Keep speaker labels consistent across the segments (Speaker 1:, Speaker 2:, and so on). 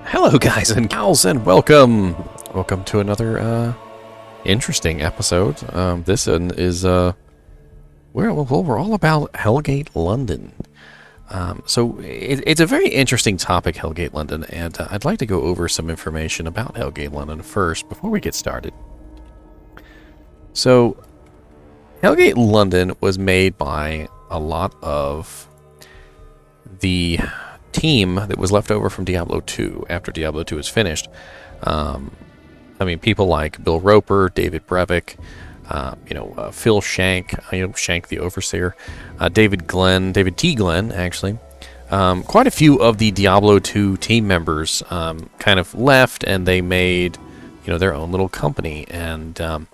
Speaker 1: Hello, guys and gals, and welcome. Welcome to another interesting episode. This one is we're all about HellGate London. It's a very interesting topic, HellGate London, and I'd like to go over some information about HellGate London first before we get started. So, HellGate London was made by a lot of the team that was left over from Diablo II after Diablo II was finished. I mean, people like Bill Roper, David Brevik, Phil Shenk, Shenk the Overseer, David T Glen, actually. Quite a few of the Diablo II team members kind of left, and they made, their own little company. And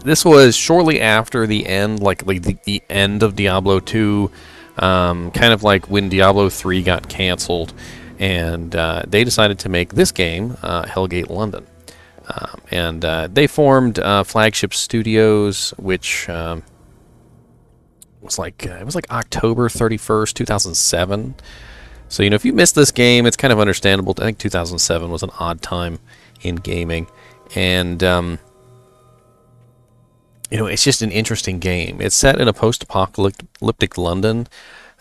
Speaker 1: this was shortly after the end, like the end of Diablo II. Kind of like when Diablo 3 got canceled, and they decided to make this game, HellGate London. And they formed Flagship Studios, which was like October 31st, 2007. So if you missed this game, it's kind of understandable. I think 2007 was an odd time in gaming, and it's just an interesting game. It's set in a post-apocalyptic London.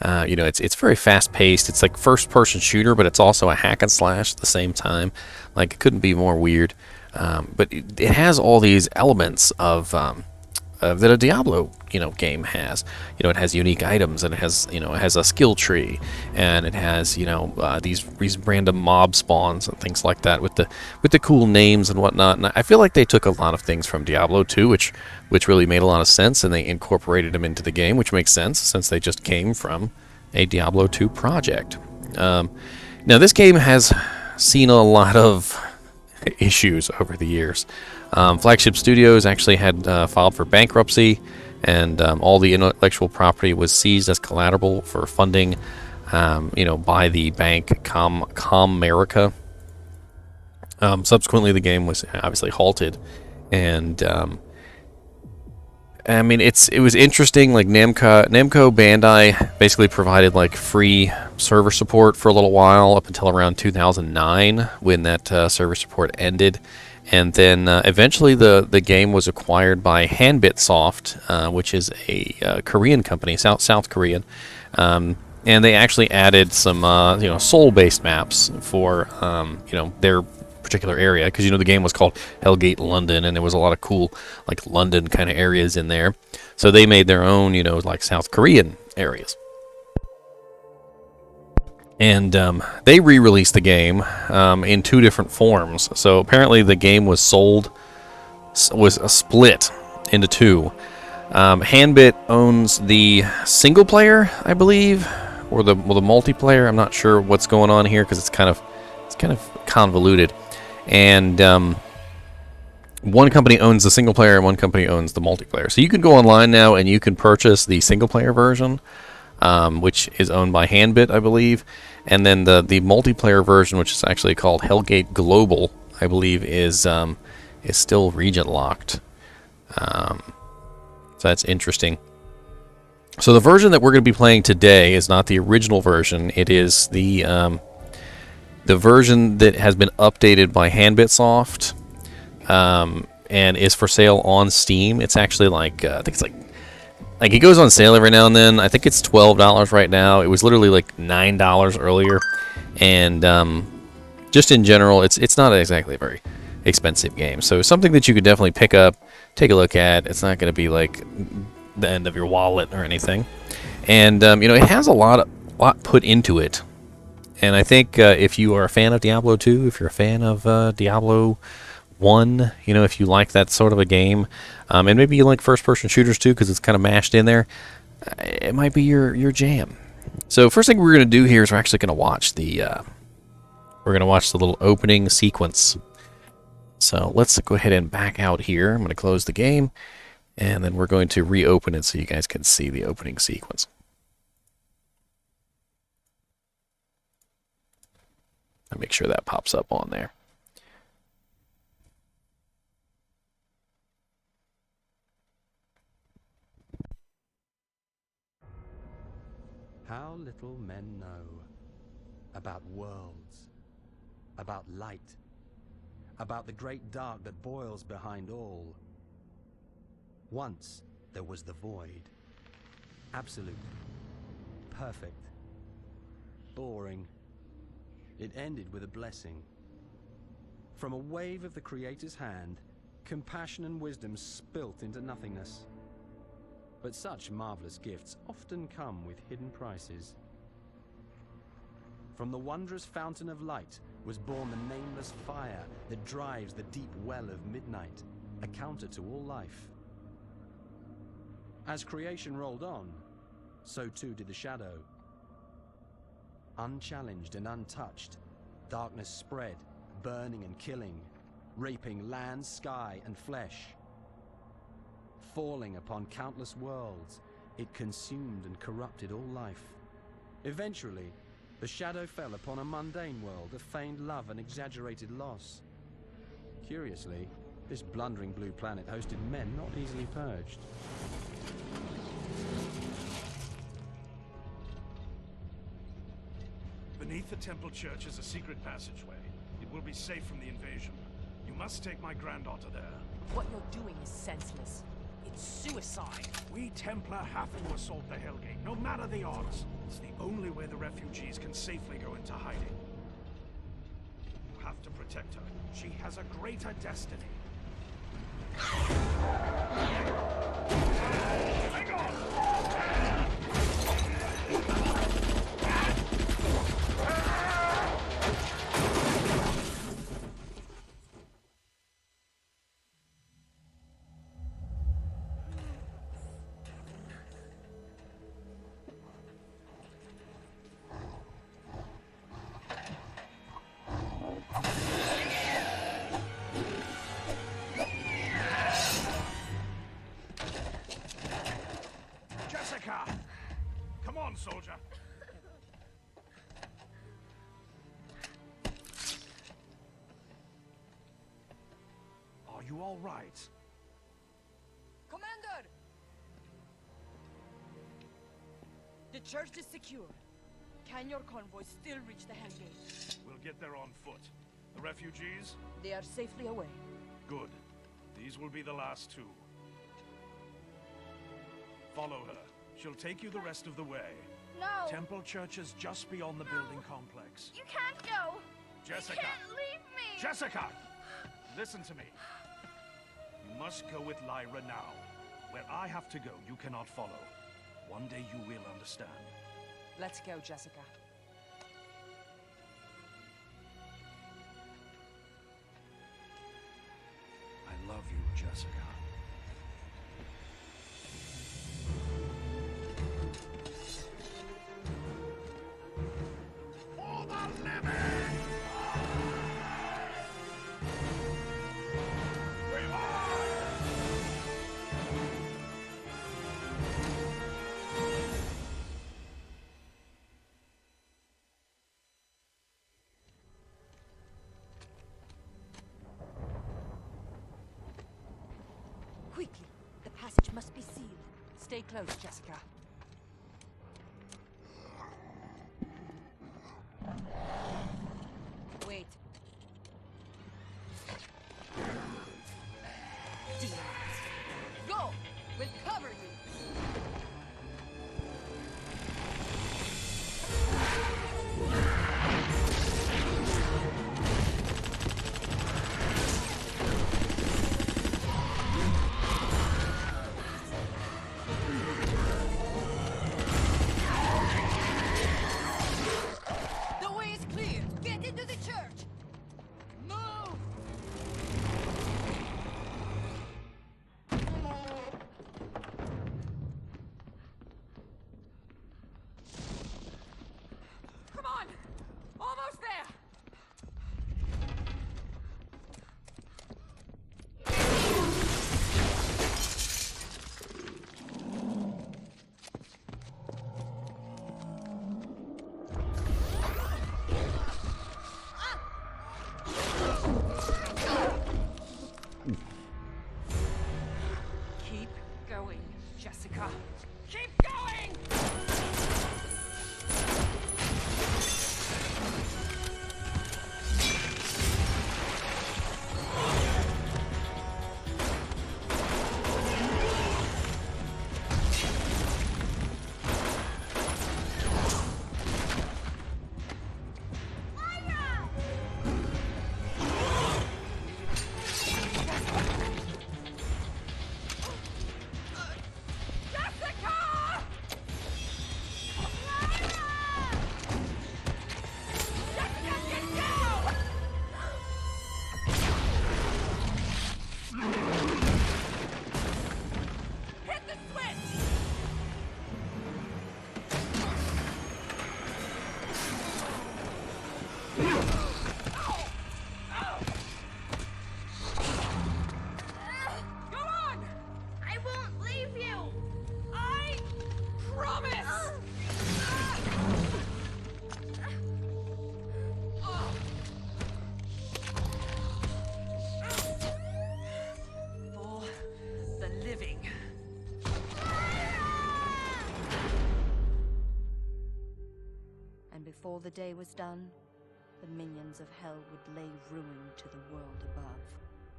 Speaker 1: It's very fast-paced. It's like first-person shooter, but it's also a hack and slash at the same time. Like, it couldn't be more weird. But it has all these elements of that a Diablo game has. It has unique items, and it has a skill tree, and it has these random mob spawns and things like that with the cool names and whatnot. And I feel like they took a lot of things from Diablo 2, which really made a lot of sense, and they incorporated them into the game, which makes sense since they just came from a Diablo 2 project. Now this game has seen a lot of issues over the years. Flagship Studios actually had filed for bankruptcy, and all the intellectual property was seized as collateral for funding, by the bank Comerica. Subsequently, the game was obviously halted, and I mean, it was interesting. Like Namco Bandai basically provided like free server support for a little while up until around 2009 when that server support ended, and then eventually the game was acquired by Hanbitsoft, which is a Korean company, South Korean, and they actually added some soul-based maps for their particular area, because the game was called HellGate London, and there was a lot of cool like London kind of areas in there, so they made their own like South Korean areas, and they re-released the game in two different forms. So apparently the game was split into two. Hanbit owns the single player, I believe, or the multiplayer. I'm not sure what's going on here because it's kind of convoluted. And one company owns the single player and one company owns the multiplayer. So you can go online now and you can purchase the single player version, which is owned by Hanbit, I believe. And then the multiplayer version, which is actually called HellGate Global, I believe, is still region locked. So that's interesting. So the version that we're going to be playing today is not the original version. It is the version that has been updated by Hanbitsoft, and is for sale on Steam. It's actually like I think it's like it goes on sale every now and then. I think it's $12 right now. It was literally like $9 earlier, and just in general, it's not exactly a very expensive game. So something that you could definitely pick up, take a look at. It's not going to be like the end of your wallet or anything, and it has a lot put into it. And I think if you are a fan of Diablo 2, if you're a fan of Diablo 1, if you like that sort of a game, and maybe you like first-person shooters too because it's kind of mashed in there, it might be your jam. So first thing we're going to do here is we're actually going to watch the little opening sequence. So let's go ahead and back out here. I'm going to close the game, and then we're going to reopen it so you guys can see the opening sequence. Make sure that pops up on there.
Speaker 2: How little men know about worlds about light, about the great dark that boils behind all. Once there was the void. Absolute. Perfect. Boring. It ended with a blessing. From a wave of the Creator's hand, compassion and wisdom spilt into nothingness. But such marvelous gifts often come with hidden prices. From the wondrous fountain of light was born the nameless fire that drives the deep well of midnight, a counter to all life. As creation rolled on, so too did the shadow. Unchallenged and untouched, darkness spread, burning and killing, raping land, sky, and flesh. Falling upon countless worlds, it consumed and corrupted all life. Eventually, the shadow fell upon a mundane world of feigned love and exaggerated loss. Curiously, this blundering blue planet hosted men not easily purged.
Speaker 3: Beneath the temple church is a secret passageway. It will be safe from the invasion. You must take my granddaughter there.
Speaker 4: What you're doing is senseless. It's suicide.
Speaker 3: We Templar have to assault the Hellgate, no matter the odds. It's the only way the refugees can safely go into hiding. You have to protect her. She has a greater destiny. Hang on! Come on, soldier. Are you all right?
Speaker 4: Commander! The church is secure. Can your convoy still reach the Hellgate?
Speaker 3: We'll get there on foot. The refugees?
Speaker 4: They are safely away.
Speaker 3: Good. These will be the last two. Follow her. She'll take you the rest of the way.
Speaker 5: No.
Speaker 3: Temple Church is just beyond the building complex.
Speaker 5: You can't go.
Speaker 3: Jessica!
Speaker 5: You can't leave me!
Speaker 3: Jessica! Listen to me. You must go with Lyra now. Where I have to go, you cannot follow. One day you will understand.
Speaker 4: Let's go, Jessica.
Speaker 3: I love you, Jessica. For the living!
Speaker 4: Quickly! The passage must be sealed. Stay close, Jessica. Wait. Demons! Go! We'll cover you!
Speaker 6: before the day was done, the minions of hell would lay ruin to the world above.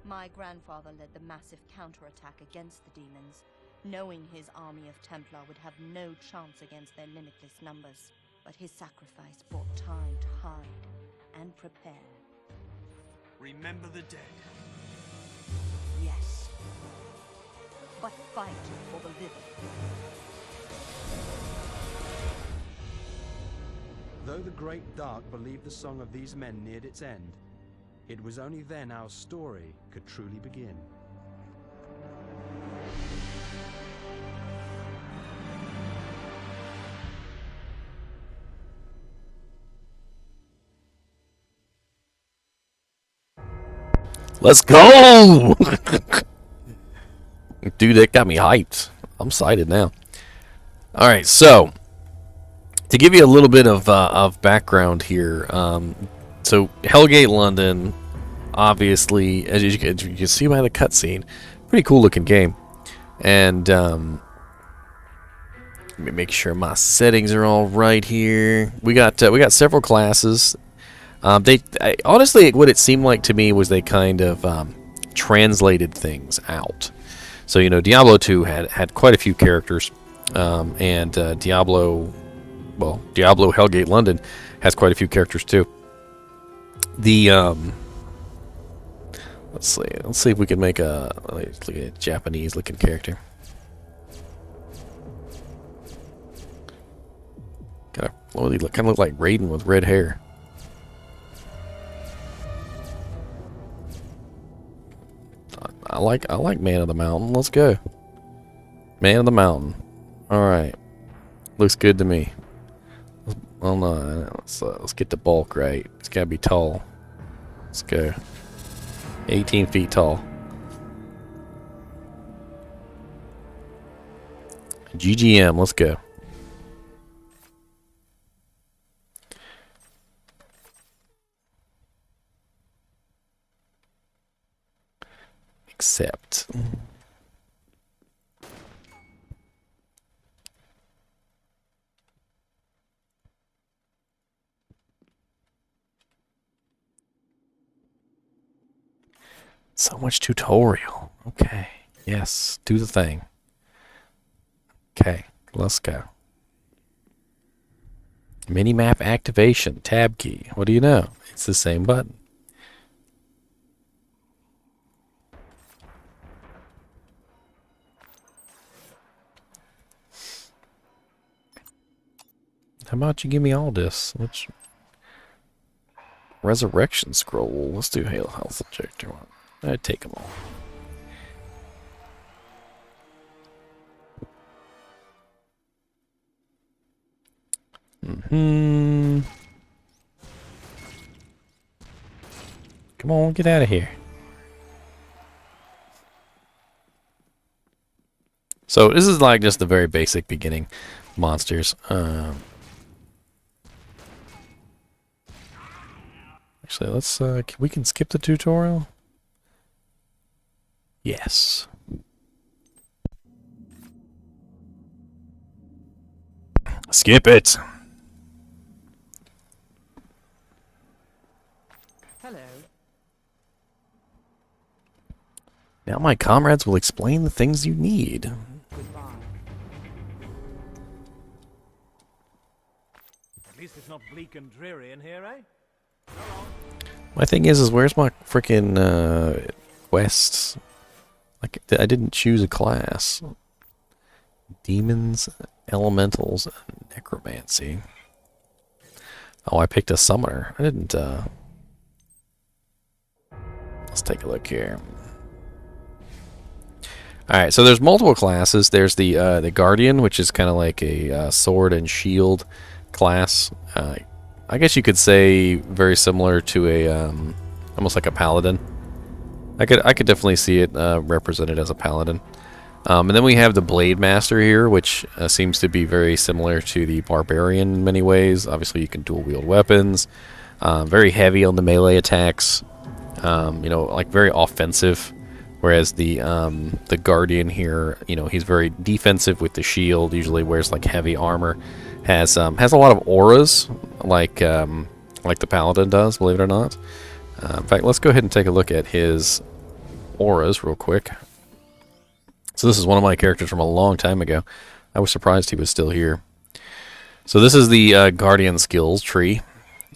Speaker 6: My grandfather led the massive counterattack against the demons, knowing his army of Templar would have no chance against their limitless numbers. But his sacrifice bought time to hide and prepare.
Speaker 3: Remember the dead.
Speaker 6: Yes. But fight for the living.
Speaker 2: Though the Great Dark believed the song of these men neared its end, it was only then our story could truly begin.
Speaker 1: Let's go! Dude, that got me hyped. I'm excited now. Alright, so to give you a little bit of background here, so HellGate London, obviously, as you can see by the cutscene, pretty cool looking game. And let me make sure my settings are all right here. We got several classes. Honestly, what it seemed like to me was they kind of translated things out. So, you know, Diablo II had quite a few characters, and Diablo HellGate London has quite a few characters too. The let's see if we can make let's look at a Japanese looking character. Kind of look like Raiden with red hair. I like Man of the Mountain. Let's go. Man of the Mountain. Alright. Looks good to me. Well, no, let's get the bulk right. It's gotta be tall. Let's go. 18 feet tall. GGM, let's go. Accept. So much tutorial. Okay. Yes. Do the thing. Okay. Let's go. Minimap activation. Tab key. What do you know? It's the same button. How about you give me all this? Which resurrection scroll? Let's do Hail Health Objector one. I'd take them all. Come on, get out of here. So this is like just the very basic beginning monsters. Actually, let's we can skip the tutorial. Yes. Skip it.
Speaker 7: Hello.
Speaker 1: Now my comrades will explain the things you need.
Speaker 7: Goodbye.
Speaker 3: At least it's not bleak and dreary in here, eh?
Speaker 1: My thing is where's my freaking quests? Like, I didn't choose a class. Demons, elementals, and necromancy. Oh, I picked a summoner. I didn't. Let's take a look here. All right, so there's multiple classes. There's the Guardian, which is kind of like a sword and shield class. I guess you could say very similar to a almost like a paladin. I could definitely see it represented as a paladin. And then we have the Blade Master here, which seems to be very similar to the Barbarian in many ways. Obviously, you can dual wield weapons. Very heavy on the melee attacks. You know, like very offensive. Whereas the Guardian here, you know, he's very defensive with the shield. Usually wears like heavy armor, has a lot of auras, like the Paladin does, believe it or not. In fact, let's go ahead and take a look at his auras real quick. So this is one of my characters from a long time ago. I was surprised he was still here. So this is the Guardian skills tree,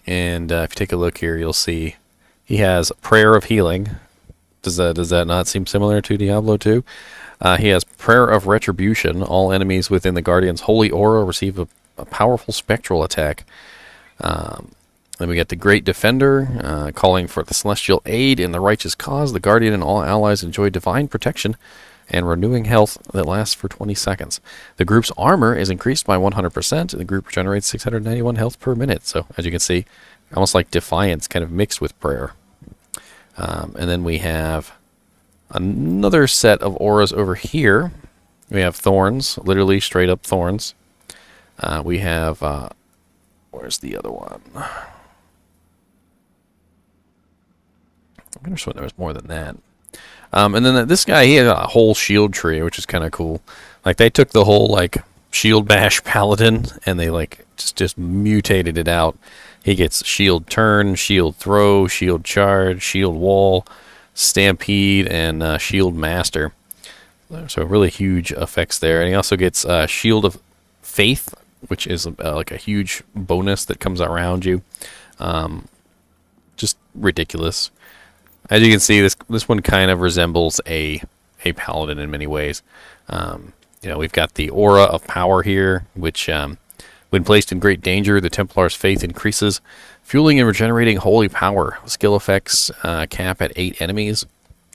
Speaker 1: and if you take a look here, you'll see he has Prayer of Healing. Does that not seem similar to Diablo 2? He has Prayer of Retribution. All enemies within the Guardian's holy aura receive a powerful spectral attack. Then we get the Great Defender, calling for the celestial aid in the righteous cause. The Guardian and all allies enjoy divine protection and renewing health that lasts for 20 seconds. The group's armor is increased by 100%, and the group regenerates 691 health per minute. So, as you can see, almost like Defiance kind of mixed with Prayer. And then we have another set of auras over here. We have Thorns, literally straight up Thorns. We have, where's the other one? I could have sworn there was more than that. And then this guy, he has a whole shield tree, which is kind of cool. Like, they took the whole, like, shield bash paladin, and they, like, just mutated it out. He gets shield turn, shield throw, shield charge, shield wall, stampede, and shield master. So really huge effects there. And he also gets shield of faith, which is like a huge bonus that comes around you. Just ridiculous. As you can see, this one kind of resembles a paladin in many ways. You know, we've got the aura of power here, which when placed in great danger, the Templar's faith increases, fueling and regenerating holy power. Skill effects cap at 8 enemies.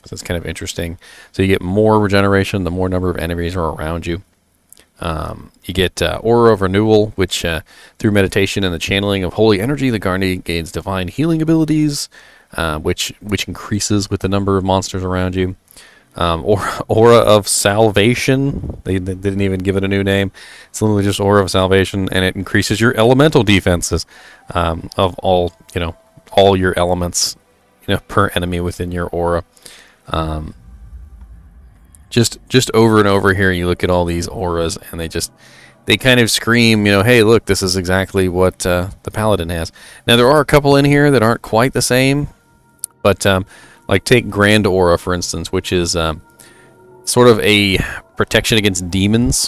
Speaker 1: So that's kind of interesting. So you get more regeneration the more number of enemies are around you. You get Aura of Renewal, which through meditation and the channeling of holy energy, the Guardian gains divine healing abilities, which increases with the number of monsters around you. Aura of Salvation, they didn't even give it a new name. It's literally just Aura of Salvation, and it increases your elemental defenses of all your elements, per enemy within your aura. Just over and over here, you look at all these auras, and they kind of scream, hey, look, this is exactly what the Paladin has. Now, there are a couple in here that aren't quite the same, but like take Grand Aura, for instance, which is sort of a protection against demons.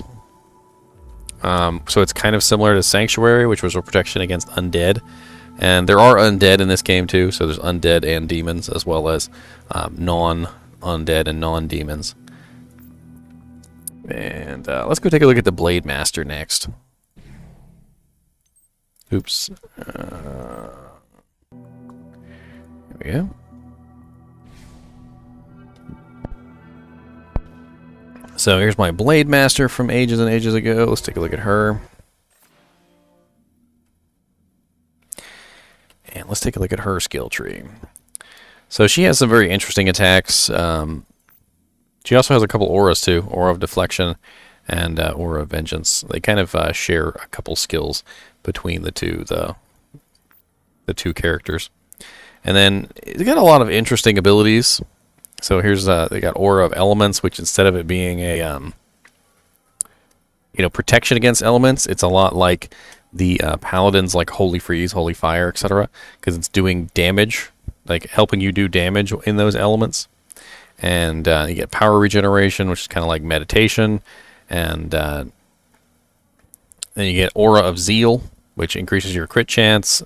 Speaker 1: So it's kind of similar to Sanctuary, which was a protection against undead. And there are undead in this game, too, so there's undead and demons, as well as non-undead and non-demons. And let's go take a look at the Blade Master next. Oops. Here we go. So here's my Blade Master from ages and ages ago. Let's take a look at her. And let's take a look at her skill tree. So she has some very interesting attacks. She also has a couple auras too. Aura of Deflection and Aura of Vengeance. They kind of share a couple skills between the two characters. And then they got a lot of interesting abilities. So here's they got Aura of Elements, which instead of it being a protection against elements, it's a lot like the Paladins, like Holy Freeze, Holy Fire, etc., because it's doing damage, like helping you do damage in those elements. And you get Power Regeneration, which is kind of like meditation, and then you get Aura of Zeal, which increases your crit chance.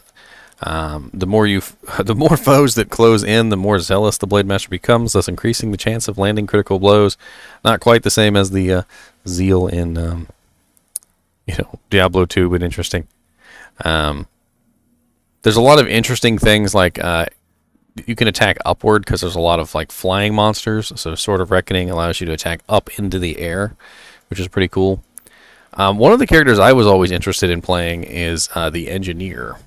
Speaker 1: The more foes that close in, the more zealous the Blade Master becomes, thus increasing the chance of landing critical blows. Not quite the same as the Zeal in Diablo II, but interesting. There's a lot of interesting things like you can attack upward because there's a lot of like flying monsters. So Sword of Reckoning allows you to attack up into the air, which is pretty cool. One of the characters I was always interested in playing is the Engineer.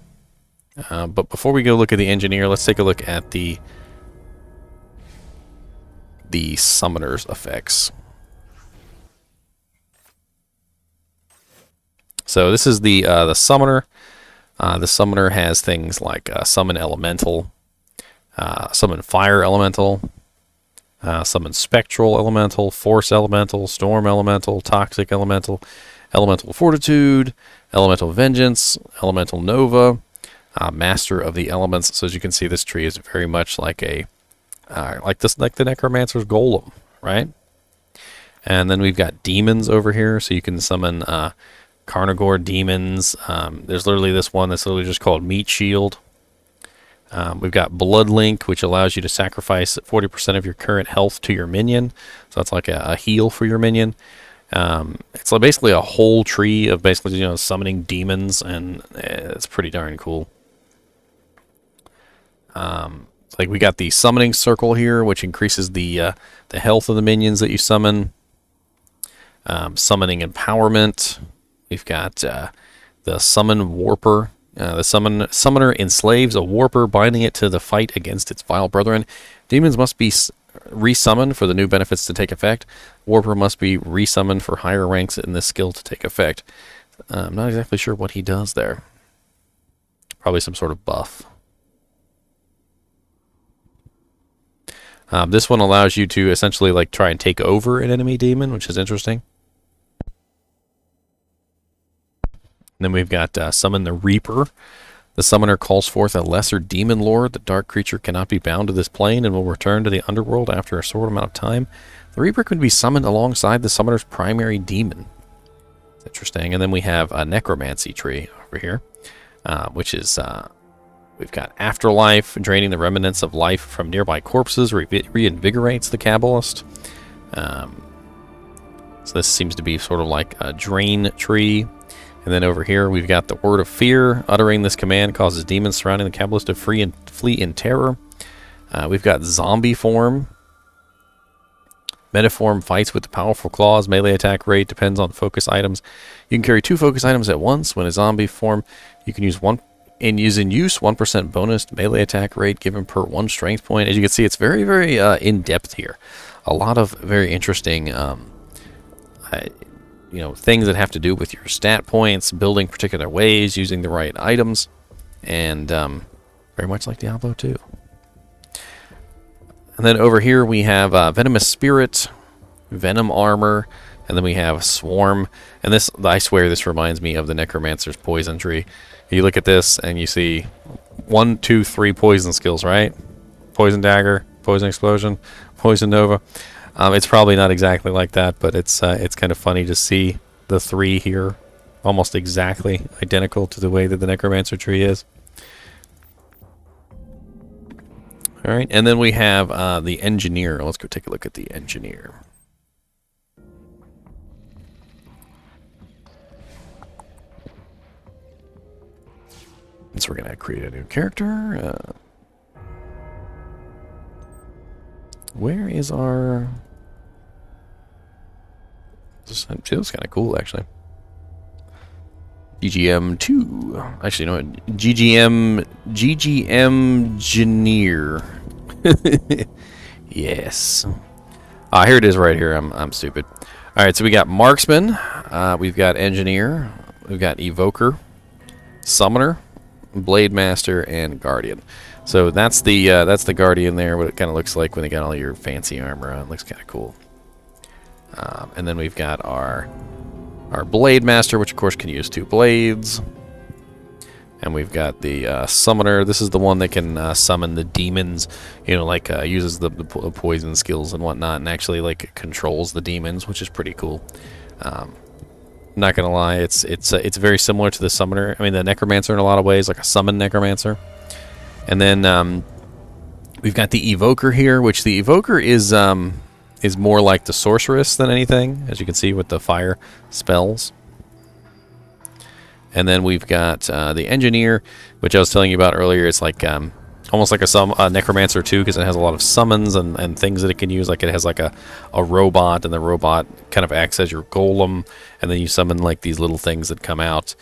Speaker 1: But before we go look at the Engineer, let's take a look at the Summoner's effects. So this is the Summoner. The Summoner has things like Summon Elemental, Summon Fire Elemental, Summon Spectral Elemental, Force Elemental, Storm Elemental, Toxic Elemental, Elemental Fortitude, Elemental Vengeance, Elemental Nova, Master of the Elements. So as you can see, this tree is very much like a like the Necromancer's Golem, right? And then we've got demons over here, so you can summon Carnivore demons. There's literally this one that's literally just called Meat Shield. We've got Blood Link, which allows you to sacrifice 40% of your current health to your minion. So that's like a heal for your minion. It's like basically a whole tree of basically, you know, summoning demons, and it's pretty darn cool. Like we got the summoning circle here, which increases the health of the minions that you summon. Summoning empowerment. We've got the summon warper. The summoner enslaves a warper, binding it to the fight against its vile brethren. Demons must be resummoned for the new benefits to take effect. Warper must be resummoned for higher ranks in this skill to take effect. I'm not exactly sure what he does there. Probably some sort of buff. This one allows you to essentially like try and take over an enemy demon, which is interesting. And then we've got Summon the Reaper. The summoner calls forth a lesser demon lord. The dark creature cannot be bound to this plane and will return to the underworld after a short amount of time. The Reaper can be summoned alongside the summoner's primary demon. It's interesting. And then we have a necromancy tree over here, which is we've got Afterlife, draining the remnants of life from nearby corpses, reinvigorates the Kabbalist. So this seems to be sort of like a drain tree. And then over here, we've got the Word of Fear. Uttering this command causes demons surrounding the Kabbalist to flee in terror. We've got Zombie Form. Metaform fights with the powerful claws. Melee attack rate depends on focus items. You can carry 2 focus items at once. When a zombie form, you can use 1% bonus melee attack rate given per 1 strength point. As you can see, it's very, very in-depth here. A lot of very interesting you know, things that have to do with your stat points, building particular ways, using the right items, and very much like Diablo II. And then over here we have Venomous Spirit, Venom Armor, and then we have Swarm. And this, I swear, this reminds me of the Necromancer's Poison Tree. You look at this and you see 1, 2, 3 poison skills, right? Poison Dagger, Poison Explosion, Poison Nova. It's probably not exactly like that, but it's kind of funny to see the 3 here, almost exactly identical to the way that the Necromancer tree is. All right, and then we have the Engineer. Let's go take a look at the Engineer. So we're gonna create a new character. Where is our... This feels kind of cool, actually. GGM2. Actually, no, GGM Engineer. Yes. Here it is right here. I'm stupid. All right, so we got Marksman. We've got Engineer. We've got Evoker, Summoner, Blade Master, and Guardian. So that's the Guardian there, what it kind of looks like when they got all your fancy armor on. It looks kind of cool. And then we've got our Blade Master, which of course can use 2 blades. And we've got the Summoner. This is the one that can summon the demons, you know, like uses the poison skills and whatnot, and actually like controls the demons, which is pretty cool. Not gonna lie, it's very similar to the Summoner. I mean, the Necromancer in a lot of ways, like a summon Necromancer. And then we've got the Evoker here, which the Evoker is more like the Sorceress than anything, as you can see with the fire spells. And then we've got the Engineer, which I was telling you about earlier. It's like almost like a Necromancer too, because it has a lot of summons and things that it can use. Like it has like a robot, and the robot kind of acts as your golem, and then you summon like these little things that come out.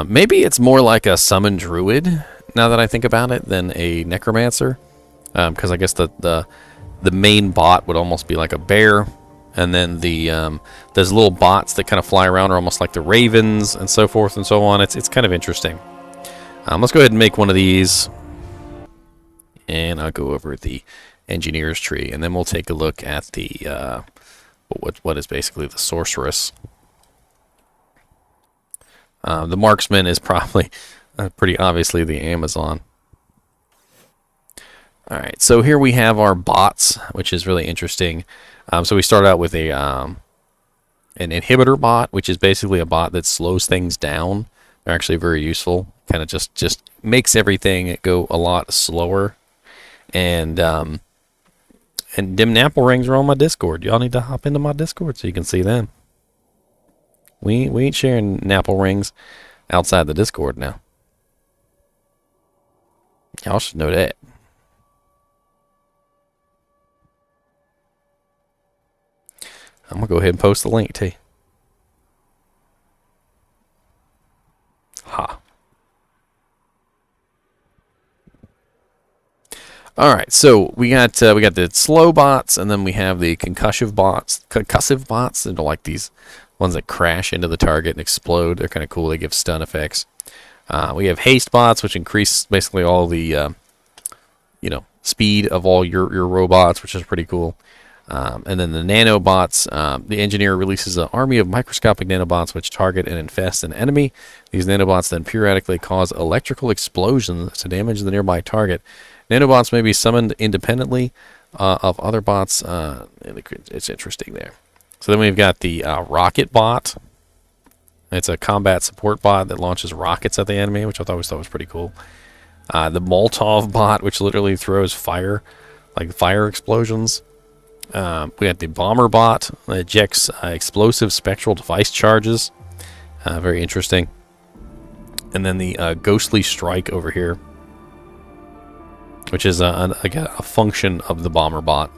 Speaker 1: Maybe it's more like a summon druid, now that I think about it, than a Necromancer, because I guess the main bot would almost be like a bear, and then there's little bots that kind of fly around, are almost like the ravens, and so forth and so on. It's kind of interesting. Let's go ahead and make one of these, and I'll go over the Engineer's tree, and then we'll take a look at the what is basically the Sorceress. The marksman is probably pretty obviously the Amazon. All right, so here we have our bots, which is really interesting. So we start out with a an inhibitor bot, which is basically a bot that slows things down. They're actually very useful. Kind of just makes everything go a lot slower. And them Napple rings are on my Discord. Y'all need to hop into my Discord so you can see them. We ain't sharing Napple rings outside the Discord now. Y'all should know that. I'm going to go ahead and post the link to you. Ha. All right, so we got the slow bots, and then we have the concussive bots. They're like these ones that crash into the target and explode. They're kind of cool. They give stun effects. We have haste bots, which increase basically all the speed of all your robots, which is pretty cool. And then the nanobots, the engineer releases an army of microscopic nanobots which target and infest an enemy. These nanobots then periodically cause electrical explosions to damage the nearby target. Nanobots may be summoned independently of other bots. It's interesting there. So then we've got the rocket bot. It's a combat support bot that launches rockets at the enemy, which I always thought was pretty cool. The Molotov bot, which literally throws fire, like fire explosions. We got the bomber bot that ejects explosive spectral device charges. Very interesting. And then the ghostly strike over here, which is a function of the bomber bot.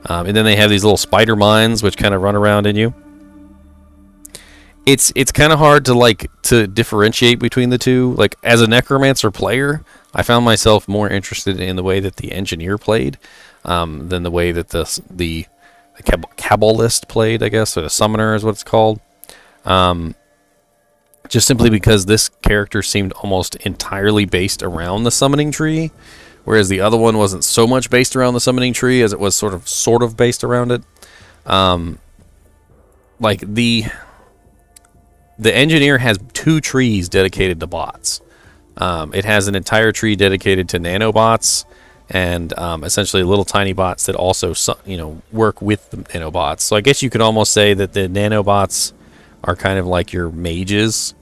Speaker 1: And then they have these little spider mines which kind of run around in you. It's kind of hard to differentiate between the two. Like, as a necromancer player, I found myself more interested in the way that the engineer played than the way that the Kabbalist played, I guess, or the summoner is what it's called. Just simply because this character seemed almost entirely based around the summoning tree, whereas the other one wasn't so much based around the summoning tree as it was sort of based around it. Like the engineer has 2 trees dedicated to bots. It has an entire tree dedicated to nanobots, and essentially little tiny bots that also work with the nanobots. So I guess you could almost say that the nanobots are kind of like your mages,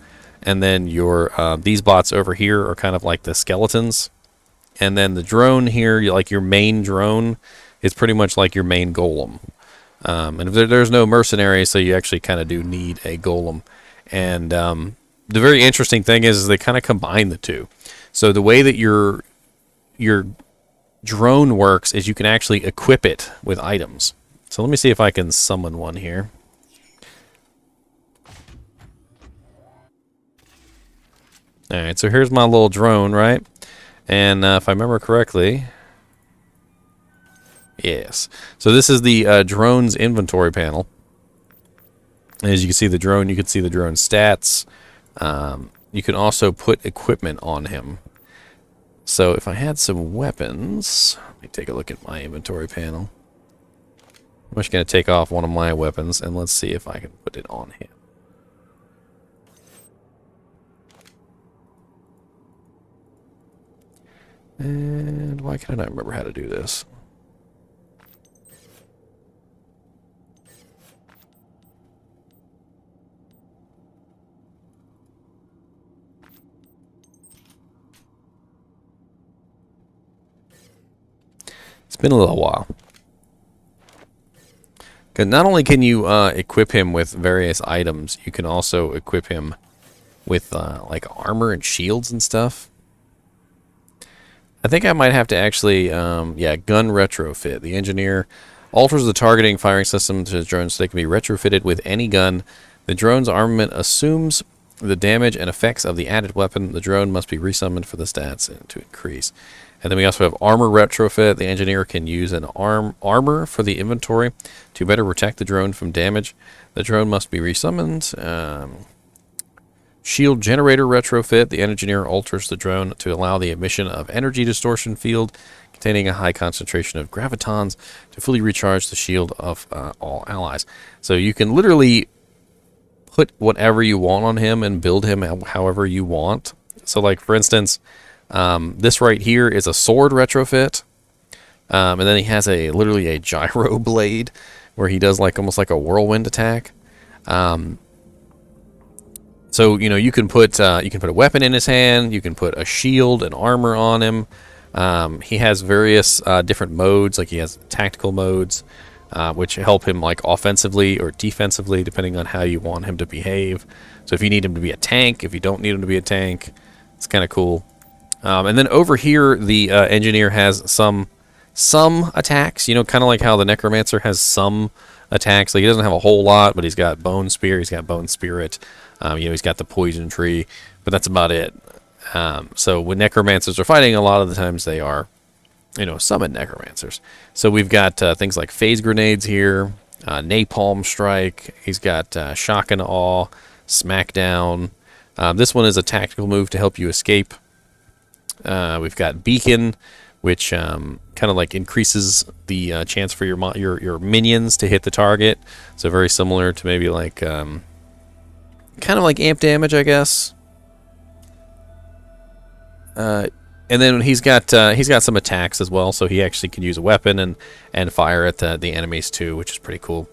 Speaker 1: and then these bots over here are kind of like the skeletons, and then the drone here, like your main drone, is pretty much like your main golem. And if there's no mercenary, so you actually kind of do need a golem. And the very interesting thing is they kind of combine the two. So the way that your drone works is you can actually equip it with items. So let me see if I can summon one here. Alright, so here's my little drone, right? And if I remember correctly, yes. So this is the drone's inventory panel. As you can see the drone, you can see the drone stats. You can also put equipment on him. So if I had some weapons, let me take a look at my inventory panel. I'm just going to take off one of my weapons, and let's see if I can put it on him. And why can't I remember how to do this? It's been a little while. Not only can you equip him with various items, you can also equip him with like armor and shields and stuff. I think I might have to actually, gun retrofit. The engineer alters the targeting firing system to the drone so they can be retrofitted with any gun. The drone's armament assumes the damage and effects of the added weapon. The drone must be resummoned for the stats to increase. And then we also have armor retrofit. The engineer can use an armor for the inventory to better protect the drone from damage. The drone must be resummoned. Shield generator retrofit. The engineer alters the drone to allow the emission of energy distortion field containing a high concentration of gravitons to fully recharge the shield of all allies. So you can literally put whatever you want on him and build him however you want. So like for instance, this right here is a sword retrofit. And then he has literally a gyro blade where he does like almost like a whirlwind attack. So you can put a weapon in his hand, you can put a shield and armor on him. He has various different modes, like he has tactical modes, which help him like offensively or defensively depending on how you want him to behave. So if you need him to be a tank, if you don't need him to be a tank, it's kind of cool. And then over here, the engineer has some attacks, kind of like how the necromancer has some attacks. Like he doesn't have a whole lot, but he's got bone spear, he's got bone spirit, he's got the poison tree, but that's about it. So when necromancers are fighting, a lot of the times they are, summon necromancers. So we've got things like phase grenades here, napalm strike. He's got shock and awe, smackdown. This one is a tactical move to help you escape. We've got beacon, which kind of like increases the chance for your minions to hit the target. So very similar to maybe like kind of like amp damage, I guess. And then he's got some attacks as well, so he actually can use a weapon and fire at the enemies too, which is pretty cool.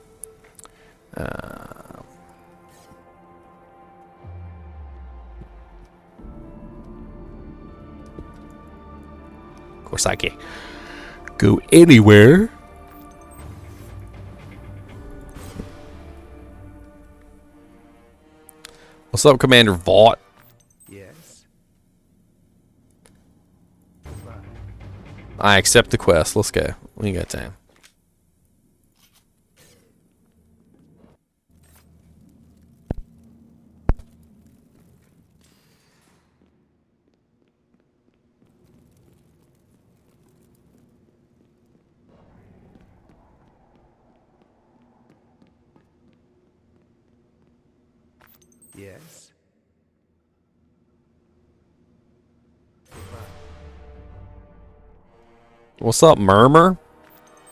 Speaker 1: Of course, I can't go anywhere. What's up, Commander Vought?
Speaker 2: Yes.
Speaker 1: I accept the quest. Let's go. We ain't got time.
Speaker 2: Yes.
Speaker 1: What's up, Murmur?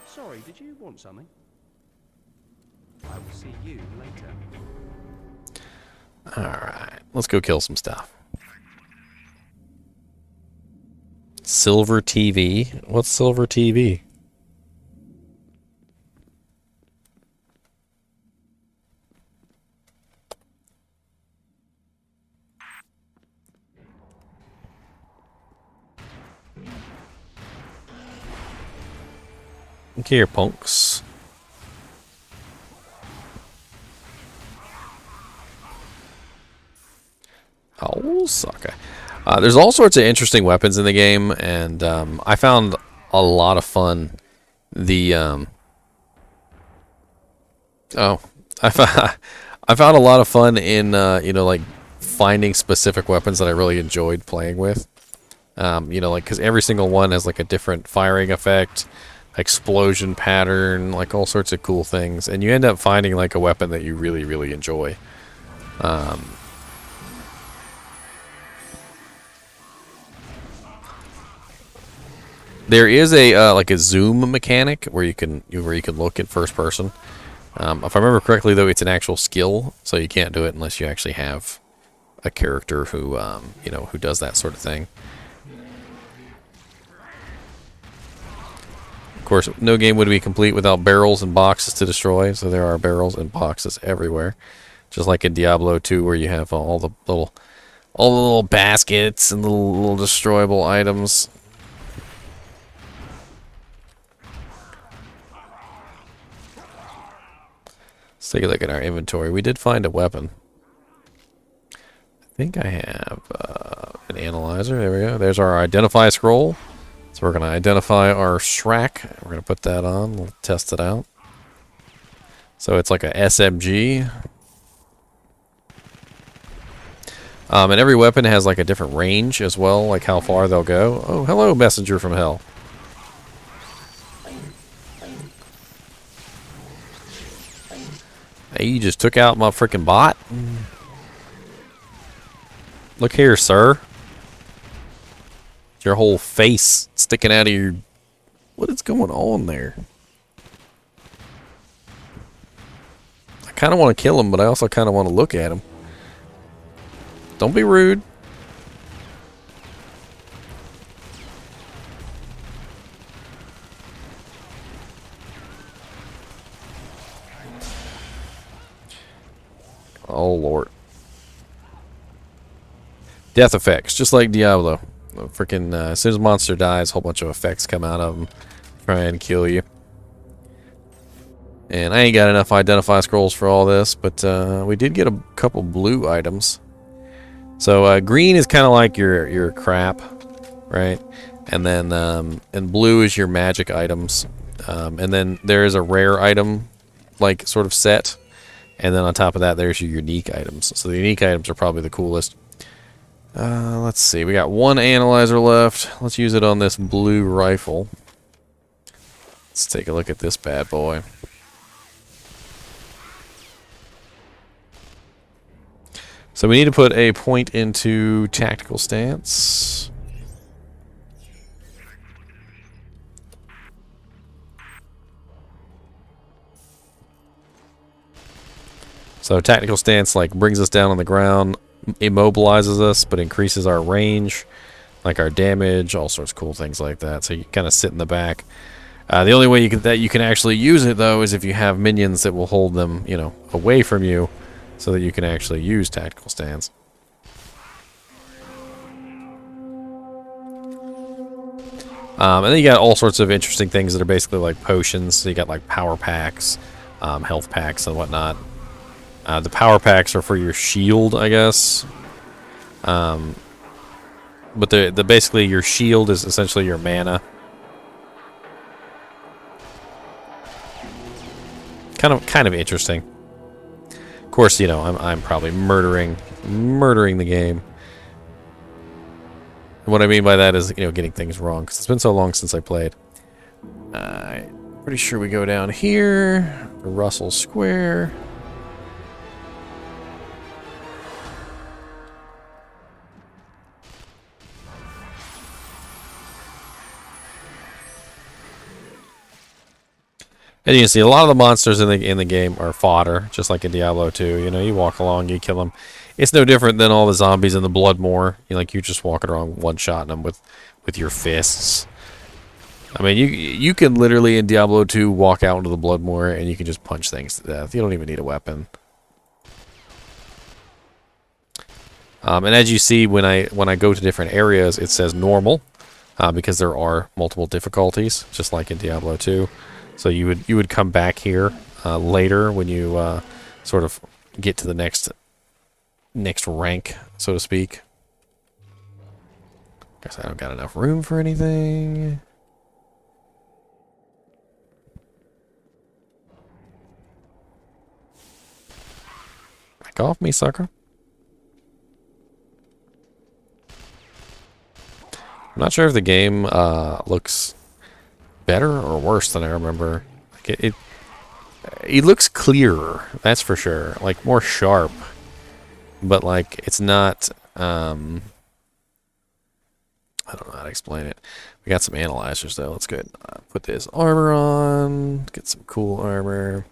Speaker 2: Sorry, did you want something? I will see you later.
Speaker 1: Alright, let's go kill some stuff. Silver TV? What's Silver TV? Okay, here, punks. Oh, sucker. There's all sorts of interesting weapons in the game, and I found a lot of fun. I found a lot of fun in like finding specific weapons that I really enjoyed playing with. Like because every single one has like a different firing effect, explosion pattern, like all sorts of cool things, and you end up finding like a weapon that you really, really enjoy. There is a like a zoom mechanic where you can look at first person. If I remember correctly, though, it's an actual skill, so you can't do it unless you actually have a character who who does that sort of thing. Of course, no game would be complete without barrels and boxes to destroy, so there are barrels and boxes everywhere. Just like in Diablo II, where you have all the little baskets and little destroyable items. Let's take a look at our inventory. We did find a weapon. I think I have an analyzer. There we go. There's our identify scroll. So we're going to identify our Shrek. We're going to put that on. We'll test it out. So it's like a SMG. And every weapon has like a different range as well, like how far they'll go. Oh, hello, messenger from hell. Hey, you just took out my freaking bot? Look here, sir. Your whole face sticking out of your... What is going on there? I kind of want to kill him, but I also kind of want to look at him. Don't be rude. Oh, Lord. Death effects, just like Diablo. Freaking, as soon as a monster dies, a whole bunch of effects come out of them. Try and kill you. And I ain't got enough identify scrolls for all this, but we did get a couple blue items. So green is kind of like your crap, right? And then and blue is your magic items. And then there is a rare item, like sort of set. And then on top of that, there's your unique items. So the unique items are probably the coolest. Let's see. We got one analyzer left. Let's use it on this blue rifle. Let's take a look at this bad boy. So we need to put a point into tactical stance. So tactical stance like brings us down on the ground, immobilizes us, but increases our range, like our damage, all sorts of cool things like that. So you kind of sit in the back. The only way that you can actually use it though is if you have minions that will hold them, you know, away from you, so that you can actually use tactical stance. And then you got all sorts of interesting things that are basically like potions. So you got like power packs, health packs, and whatnot. The power packs are for your shield, I guess. But the basically your shield is essentially your mana. Kind of interesting. Of course, you know, I'm probably murdering the game. And what I mean by that is, you know, getting things wrong, because it's been so long since I played. Pretty sure we go down here, Russell Square. And you can see a lot of the monsters in the game are fodder, just like in Diablo 2. You know, you walk along, you kill them. It's no different than all the zombies in the Bloodmoor. You know, like you're just walking around one-shotting them with your fists. I mean, you can literally in Diablo 2 walk out into the Bloodmoor and you can just punch things to death. You don't even need a weapon. And as you see, when I go to different areas, it says normal, because there are multiple difficulties, just like in Diablo 2. So you would come back here later when you sort of get to the next rank, so to speak. Guess I don't got enough room for anything. Back off me, sucker. I'm not sure if the game looks better or worse than I remember. Like it looks clearer, that's for sure. Like more sharp, but like it's not. I don't know how to explain it. We got some analyzers though. Let's go ahead and put this armor on. Get some cool armor.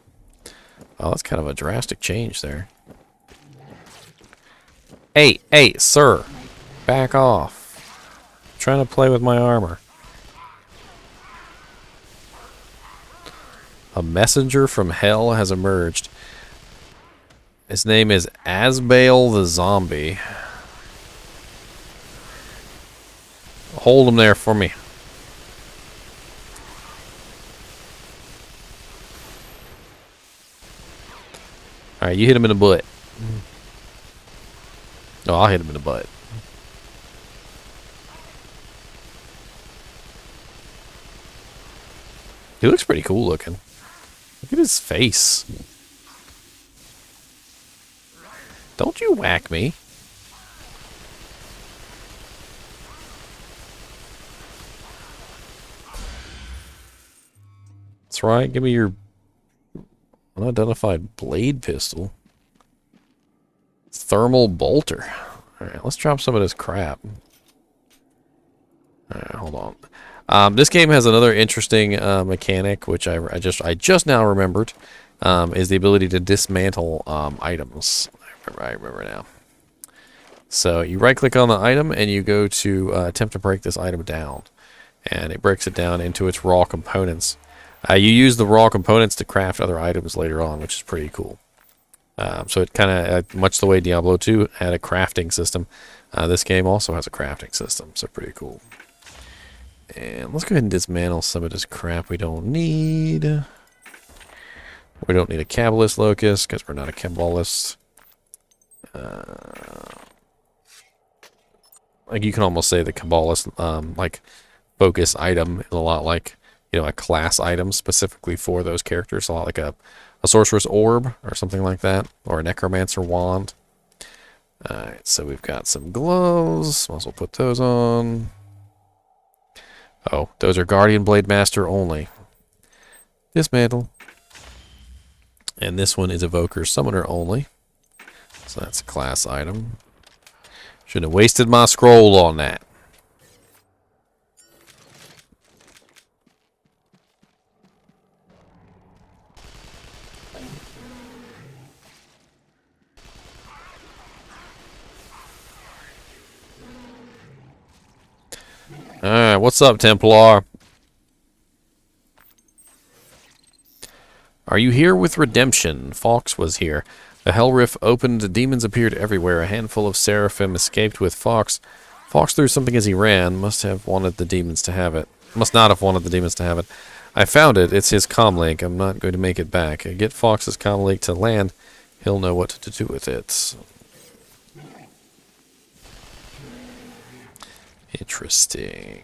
Speaker 1: Oh, that's kind of a drastic change there. Hey, sir, back off. I'm trying to play with my armor. A messenger from hell has emerged. His name is Asbale the Zombie. Hold him there for me. Alright, you hit him in the butt. No, I'll hit him in the butt. He looks pretty cool looking. Look at his face. Don't you whack me. That's right. Give me your unidentified blade pistol. Thermal bolter. Alright, let's drop some of this crap. Alright, hold on. This game has another interesting mechanic, which I just now remembered, is the ability to dismantle items. I remember now. So you right-click on the item and you go to attempt to break this item down. And it breaks it down into its raw components. You use the raw components to craft other items later on, which is pretty cool. So it kind of, much the way Diablo II had a crafting system, this game also has a crafting system, so pretty cool. And let's go ahead and dismantle some of this crap we don't need. We don't need a Kabbalist Locust, because we're not a Kabbalist. Like you can almost say the Kabbalist, like, focus item is a lot like, you know, a class item specifically for those characters. A lot like a Sorcerer's Orb or something like that, or a Necromancer Wand. Alright, so we've got some gloves. Might as well put those on. Oh, those are Guardian Blade Master only. Dismantle. And this one is Evoker Summoner only. So that's a class item. Shouldn't have wasted my scroll on that. Alright, what's up, Templar? Are you here with redemption? Fox was here. The Hell Rift opened, demons appeared everywhere. A handful of Seraphim escaped with Fox. Fox threw something as he ran. Must have wanted the demons to have it. Must not have wanted the demons to have it. I found it. It's his comlink. I'm not going to make it back. Get Fox's comlink to land. He'll know what to do with it. Interesting.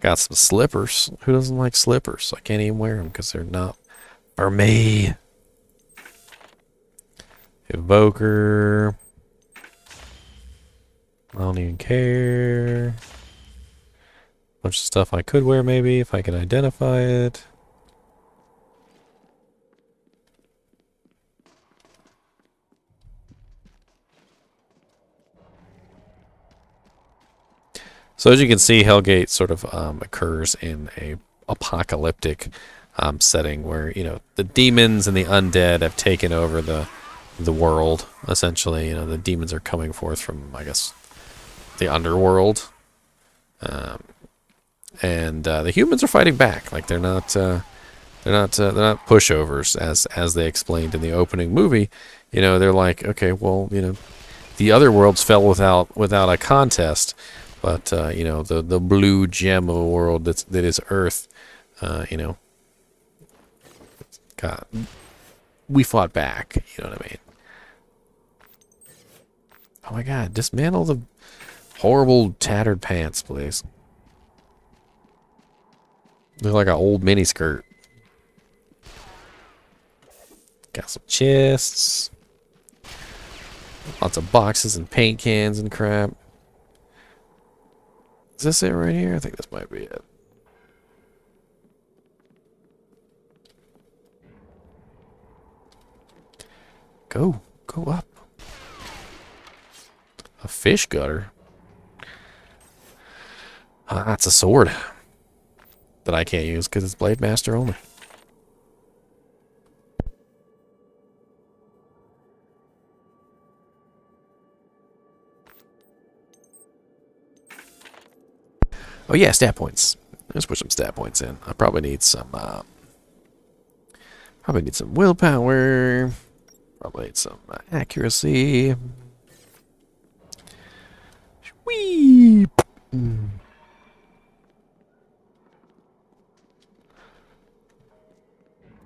Speaker 1: Got some slippers. Who doesn't like slippers? I can't even wear them because they're not for me. Evoker. I don't even care. Bunch of stuff I could wear maybe if I can identify it. So as you can see, HellGate sort of occurs in a apocalyptic setting where, you know, the demons and the undead have taken over the world, essentially. You know, the demons are coming forth from, I guess, the underworld. And the humans are fighting back. Like they're not pushovers as they explained in the opening movie. You know, they're like, okay, well, you know, the other worlds fell without a contest. But, you know, the blue gem of a world that is Earth, you know, God, we fought back, you know what I mean? Oh my God, dismantle the horrible tattered pants, please. Look like an old miniskirt. Got some chests. Lots of boxes and paint cans and crap. Is this it right here? I think this might be it. Go up. A fish gutter. That's a sword that I can't use because it's Blade Master only. Oh yeah, stat points. Let's put some stat points in. I probably need some willpower. Probably need some accuracy. Whee!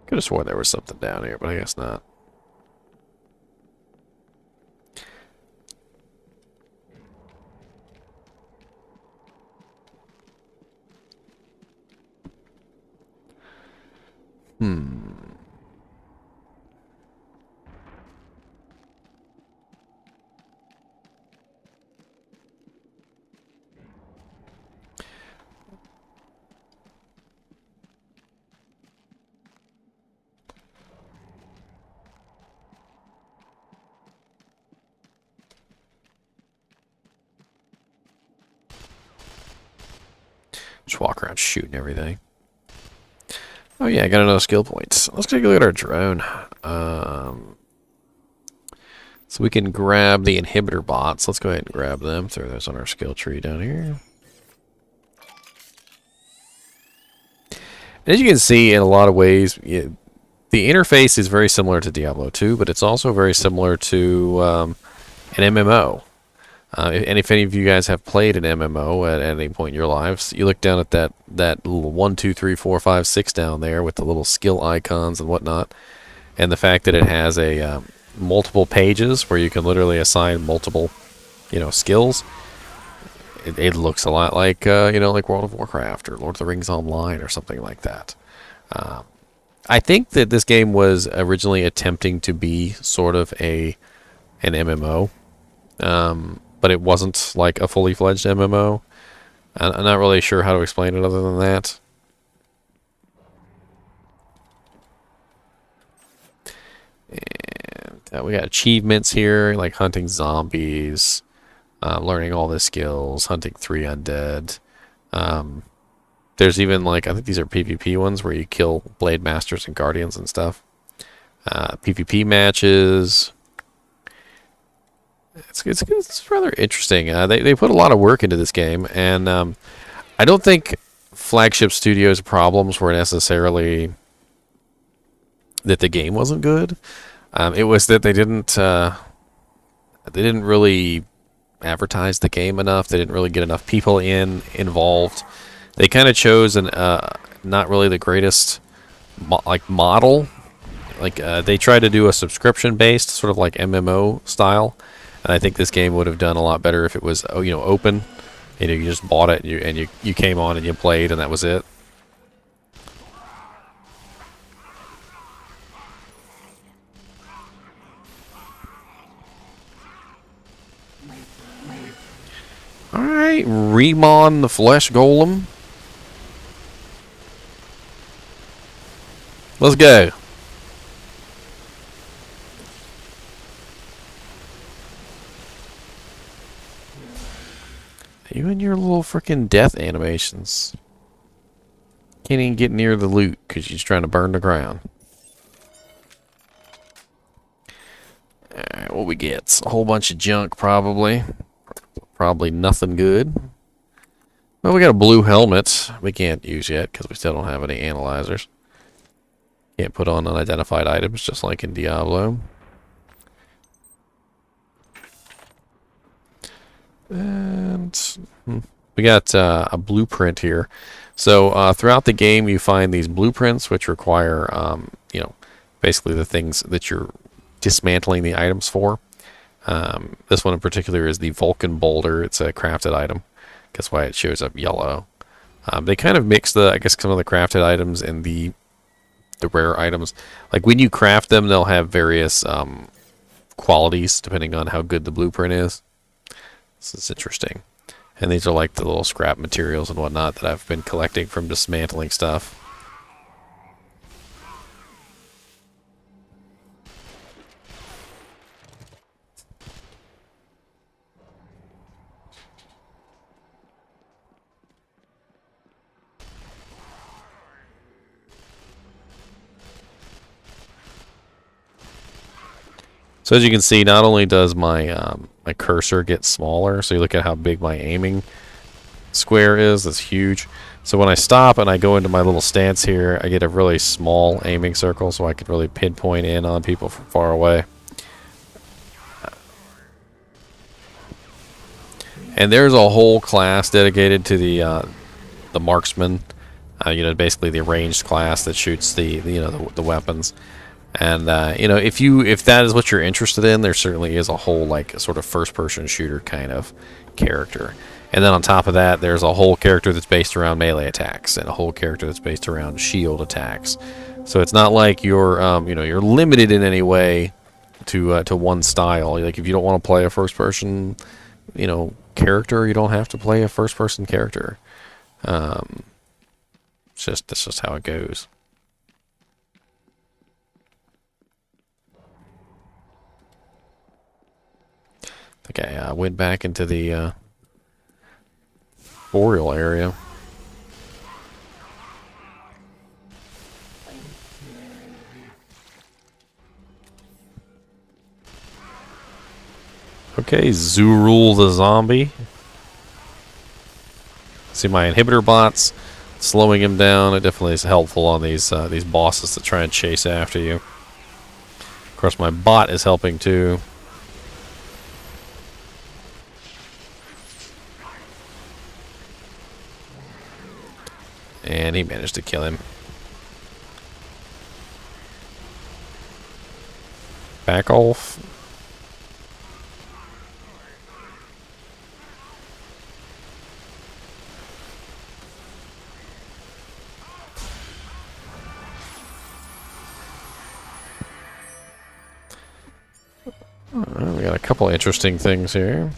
Speaker 1: Could have sworn there was something down here, but I guess not. Just walk around shooting everything. Oh yeah, I got another skill point. Let's take a look at our drone. So we can grab the inhibitor bots. Let's go ahead and grab them. Throw those on our skill tree down here. As you can see, in a lot of ways, the interface is very similar to Diablo II, but it's also very similar to an MMO. And if any of you guys have played an MMO at any point in your lives, you look down at that little 1, 2, 3, 4, 5, 6 down there with the little skill icons and whatnot, and the fact that it has a multiple pages where you can literally assign multiple, skills. It looks a lot like like World of Warcraft or Lord of the Rings Online or something like that. I think that this game was originally attempting to be sort of an MMO. But it wasn't like a fully fledged MMO. I'm not really sure how to explain it other than that. And we got achievements here, like hunting zombies, learning all the skills, hunting 3 undead. There's even I think these are PvP ones where you kill Blade Masters and Guardians and stuff. PvP matches. It's rather interesting. They put a lot of work into this game, and I don't think Flagship Studios' problems were necessarily that the game wasn't good. It was that they didn't really advertise the game enough. They didn't really get enough people involved. They kind of chose not really the greatest model. They tried to do a subscription based sort of like MMO style. And I think this game would have done a lot better if it was, open. You just bought it and you came on and you played and that was it. All right, Remon the Flesh Golem. Let's go. You and your little freaking death animations. Can't even get near the loot because you're just trying to burn the ground. Alright, what we get? A whole bunch of junk, probably. Probably nothing good. Well, we got a blue helmet we can't use yet because we still don't have any analyzers. Can't put on unidentified items just like in Diablo. And we got a blueprint here. So throughout the game, you find these blueprints which require, basically the things that you're dismantling the items for. This one in particular is the Vulcan boulder. It's a crafted item. That's why it shows up yellow. They kind of mix some of the crafted items and the rare items. Like when you craft them, they'll have various qualities depending on how good the blueprint is. This is interesting. And these are like the little scrap materials and whatnot that I've been collecting from dismantling stuff. So as you can see, not only does my my cursor get smaller, so you look at how big my aiming square is, that's huge. So when I stop and I go into my little stance here, I get a really small aiming circle so I can really pinpoint in on people from far away. And there's a whole class dedicated to the marksman, basically the ranged class that shoots the weapons. And if that is what you're interested in, there certainly is a whole sort of first-person shooter kind of character. And then on top of that, there's a whole character that's based around melee attacks and a whole character that's based around shield attacks. So it's not like you're you're limited in any way to one style. Like if you don't want to play a first-person character, you don't have to play a first-person character. That's just how it goes. Okay, I went back into the boreal area. Okay, Zurul the zombie. See my inhibitor bots slowing him down. It definitely is helpful on these bosses that try and chase after you. Of course, my bot is helping too. And he managed to kill him. Back off. Alright, we got a couple interesting things here.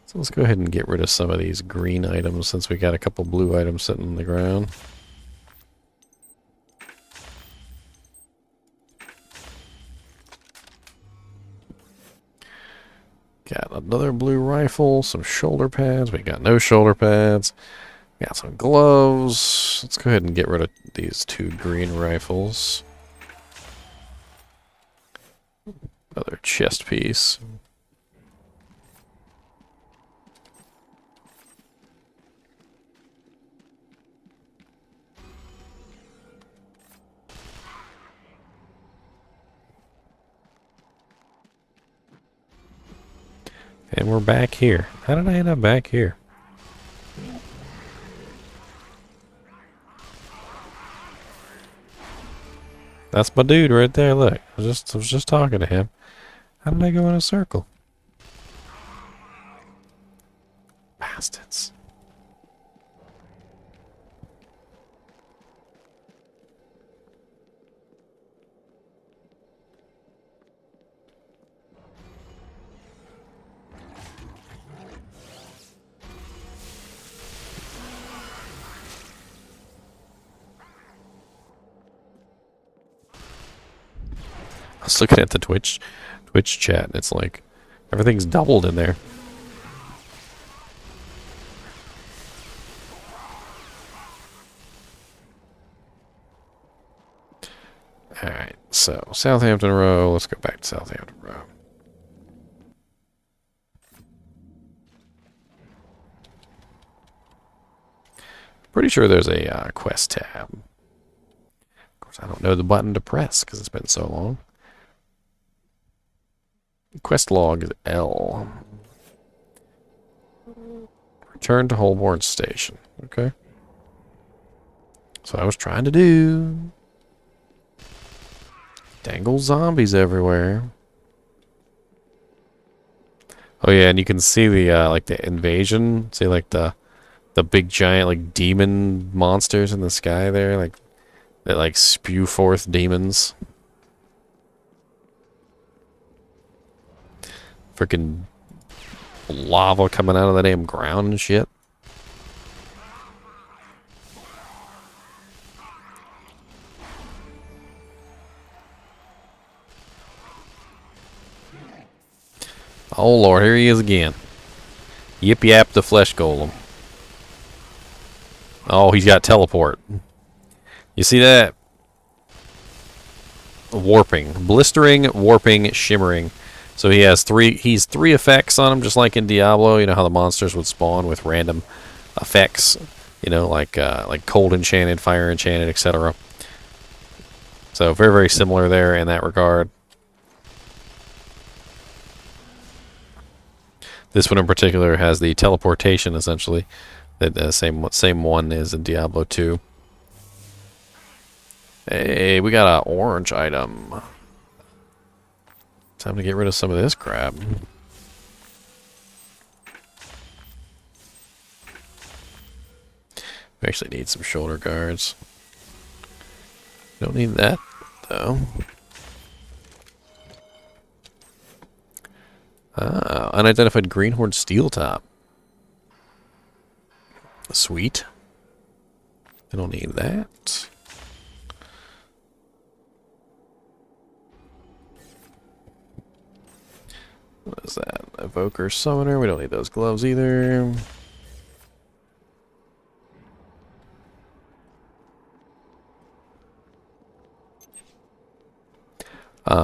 Speaker 1: So let's go ahead and get rid of some of these green items since we got a couple blue items sitting on the ground. Got another blue rifle, some shoulder pads. We got no shoulder pads. Got some gloves. Let's go ahead and get rid of these two green rifles. Another chest piece. And we're back here. How did I end up back here? That's my dude right there, look. I was just talking to him. How did I go in a circle? Bastards. I was looking at the Twitch chat, and it's like everything's doubled in there. Alright, so Southampton Row. Let's go back to Southampton Row. Pretty sure there's a quest tab. Of course, I don't know the button to press because it's been so long. Quest log is L. Return to Holborn Station. Okay. So I was trying to do. Dangle zombies everywhere. Oh yeah, and you can see the like the invasion. See like the big giant like demon monsters in the sky there, like that like spew forth demons. Freaking lava coming out of the damn ground and shit. Oh lord, here he is again. Yip yap the flesh golem. Oh, he's got teleport. You see that? Warping. Blistering, warping, shimmering. So he has three effects on him, just like in Diablo. You know how the monsters would spawn with random effects, you know, like cold enchanted, fire enchanted, etc. So very, very similar there in that regard. This one in particular has the teleportation, essentially, that the same one is in Diablo 2. Hey, we got an orange item. Time to get rid of some of this crap. We actually need some shoulder guards. Don't need that, though. Ah, unidentified greenhorn steel top. Sweet. I don't need that. What is that? Evoker Summoner. We don't need those gloves either.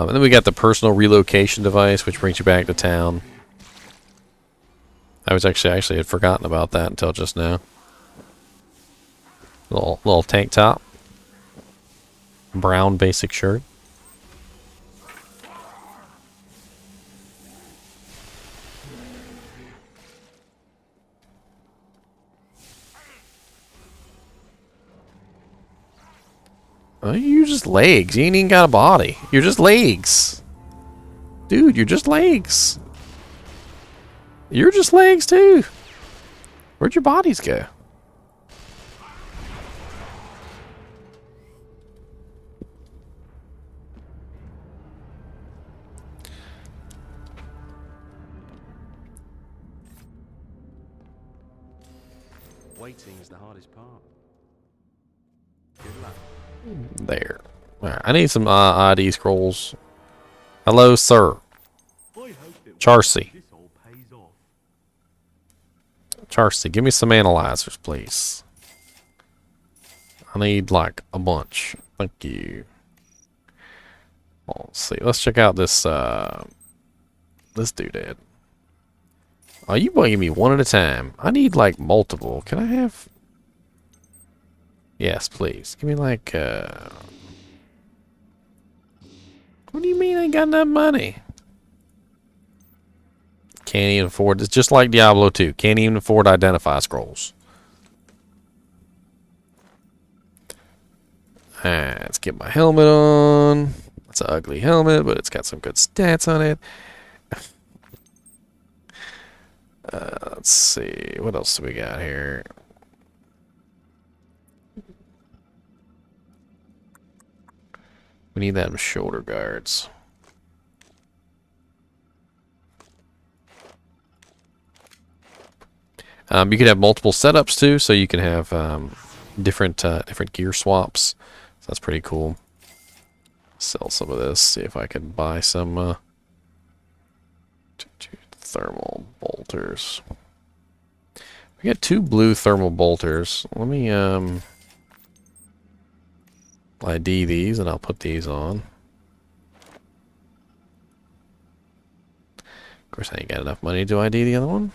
Speaker 1: And then we got the personal relocation device, which brings you back to town. I was actually had forgotten about that until just now. Little tank top, brown basic shirt. Oh, you're just legs. You ain't even got a body. You're just legs. Dude, you're just legs. You're just legs, too. Where'd your bodies go?
Speaker 2: Waiting is the hardest part. Good luck.
Speaker 1: There. Alright, I need some ID scrolls. Hello, sir. Charcy. Charcy, give me some analyzers, please. I need, like, a bunch. Thank you. Let's see. Let's check out this, this doodad. Oh, you want to give me one at a time. I need, like, multiple. Can I have... Yes, please. Give me, like, What do you mean I ain't got enough money? Can't even afford... It's just like Diablo 2. Can't even afford identify scrolls. Alright, let's get my helmet on. It's an ugly helmet, but it's got some good stats on it. Let's see. What else do we got here? We need them shoulder guards. You can have multiple setups too, so you can have different gear swaps. So that's pretty cool. Sell some of this. See if I can buy some two thermal bolters. We got 2 blue thermal bolters. Let me ID these, and I'll put these on. Of course, I ain't got enough money to ID the other one.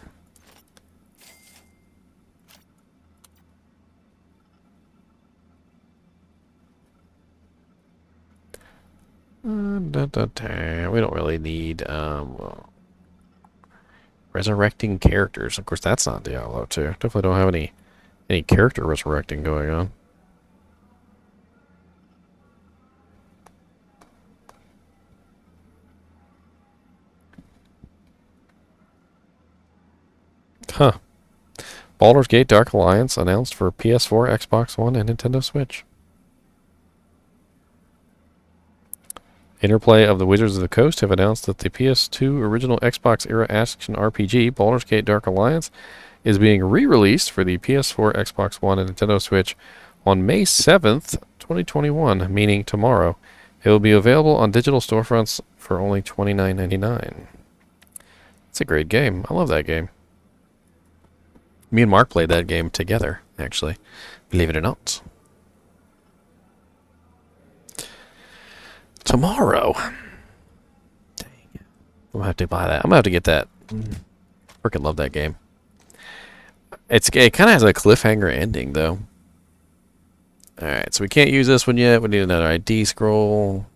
Speaker 1: We don't really need resurrecting characters. Of course, that's not Diablo 2. Definitely don't have any character resurrecting going on. Huh. Baldur's Gate Dark Alliance announced for PS4, Xbox One, and Nintendo Switch. Interplay of the Wizards of the Coast have announced that the PS2 original Xbox-era action RPG, Baldur's Gate Dark Alliance, is being re-released for the PS4, Xbox One, and Nintendo Switch on May 7th, 2021, meaning tomorrow. It will be available on digital storefronts for only $29.99. It's a great game. I love that game. Me and Mark played that game together, actually. Believe it or not. Tomorrow. Dang. I'm gonna have to buy that. I'm gonna have to get that. Freaking love that game. It kind of has a cliffhanger ending, though. Alright, so we can't use this one yet. We need another ID scroll.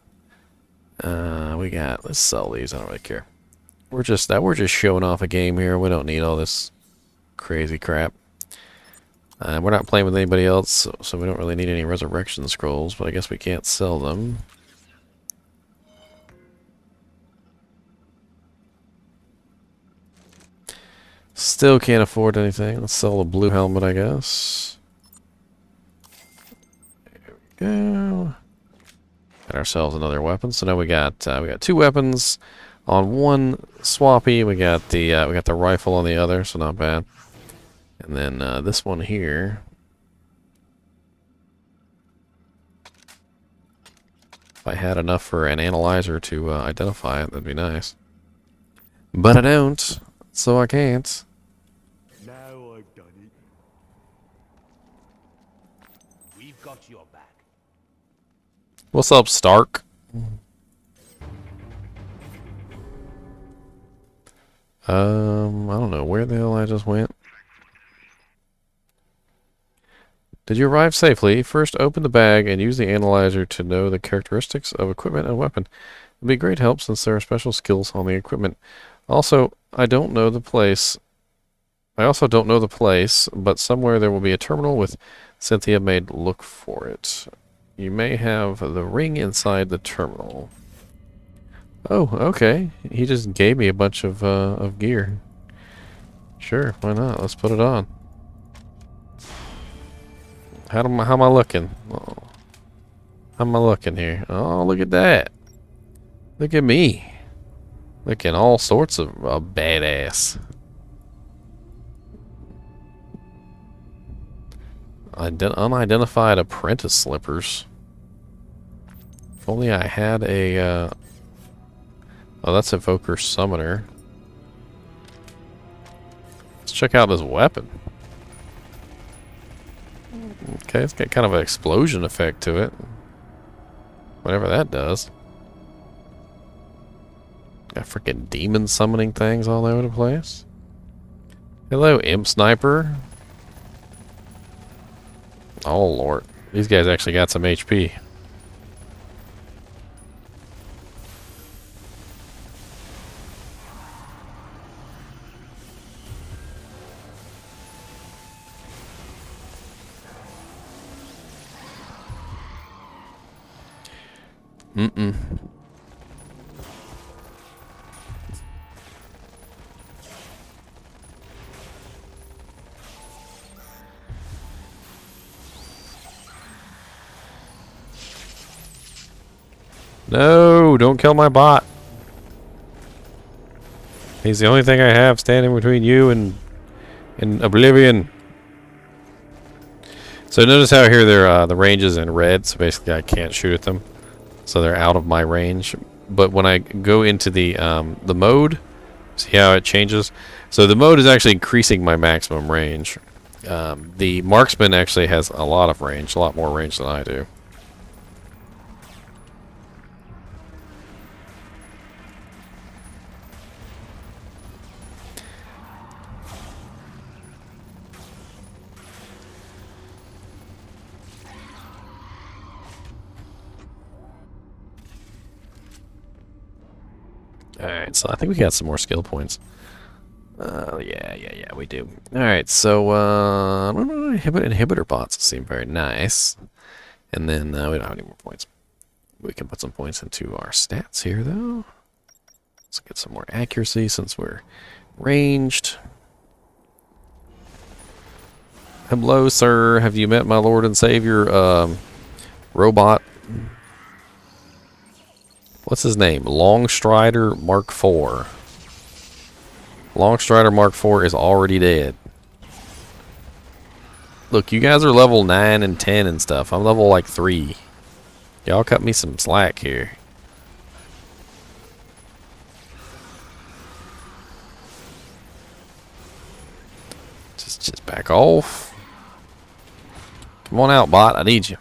Speaker 1: Let's sell these. I don't really care. We're just showing off a game here. We don't need all this crazy crap. We're not playing with anybody else, so we don't really need any resurrection scrolls, but I guess we can't sell them. Still can't afford anything. Let's sell the blue helmet, I guess. There we go. Got ourselves another weapon. So now we got 2 weapons on one swappy. We got the rifle on the other, so not bad. And then this one here. If I had enough for an analyzer to identify it, that'd be nice. But I don't, so I can't.
Speaker 3: Now I've done it.
Speaker 2: We've got your back.
Speaker 1: What's up, Stark? I don't know where the hell I just went. Did you arrive safely? First, open the bag and use the analyzer to know the characteristics of equipment and weapon. It'll be great help since there are special skills on the equipment. Also, I also don't know the place, but somewhere there will be a terminal with Cynthia made. Look for it. You may have the ring inside the terminal. Oh, okay. He just gave me a bunch of gear. Sure, why not? Let's put it on. How am I looking? Oh, how am I looking here? Oh, look at that. Look at me. Looking all sorts of badass. Unidentified apprentice slippers. If only I had a... Oh, that's Evoker Summoner. Let's check out this weapon. Okay, it's got kind of an explosion effect to it. Whatever that does. Got freaking demon summoning things all over the place. Hello, Imp Sniper. Oh, Lord. These guys actually got some HP. Mm-mm. No, don't kill my bot. He's the only thing I have standing between you and oblivion. So notice how here the range is in red, so basically I can't shoot at them. So they're out of my range. But when I go into the mode, see how it changes? So the mode is actually increasing my maximum range. The marksman actually has a lot of range, a lot more range than I do. Alright, so I think we got some more skill points. Yeah, we do. Alright, so, inhibitor bots seem very nice. And then, we don't have any more points. We can put some points into our stats here, though. Let's get some more accuracy since we're ranged. Hello, sir. Have you met my Lord and Savior, robot? What's his name? Longstrider Mark IV. Longstrider Mark IV is already dead. Look, you guys are level 9 and 10 and stuff. I'm level like 3. Y'all cut me some slack here. Just back off. Come on out, bot. I need you.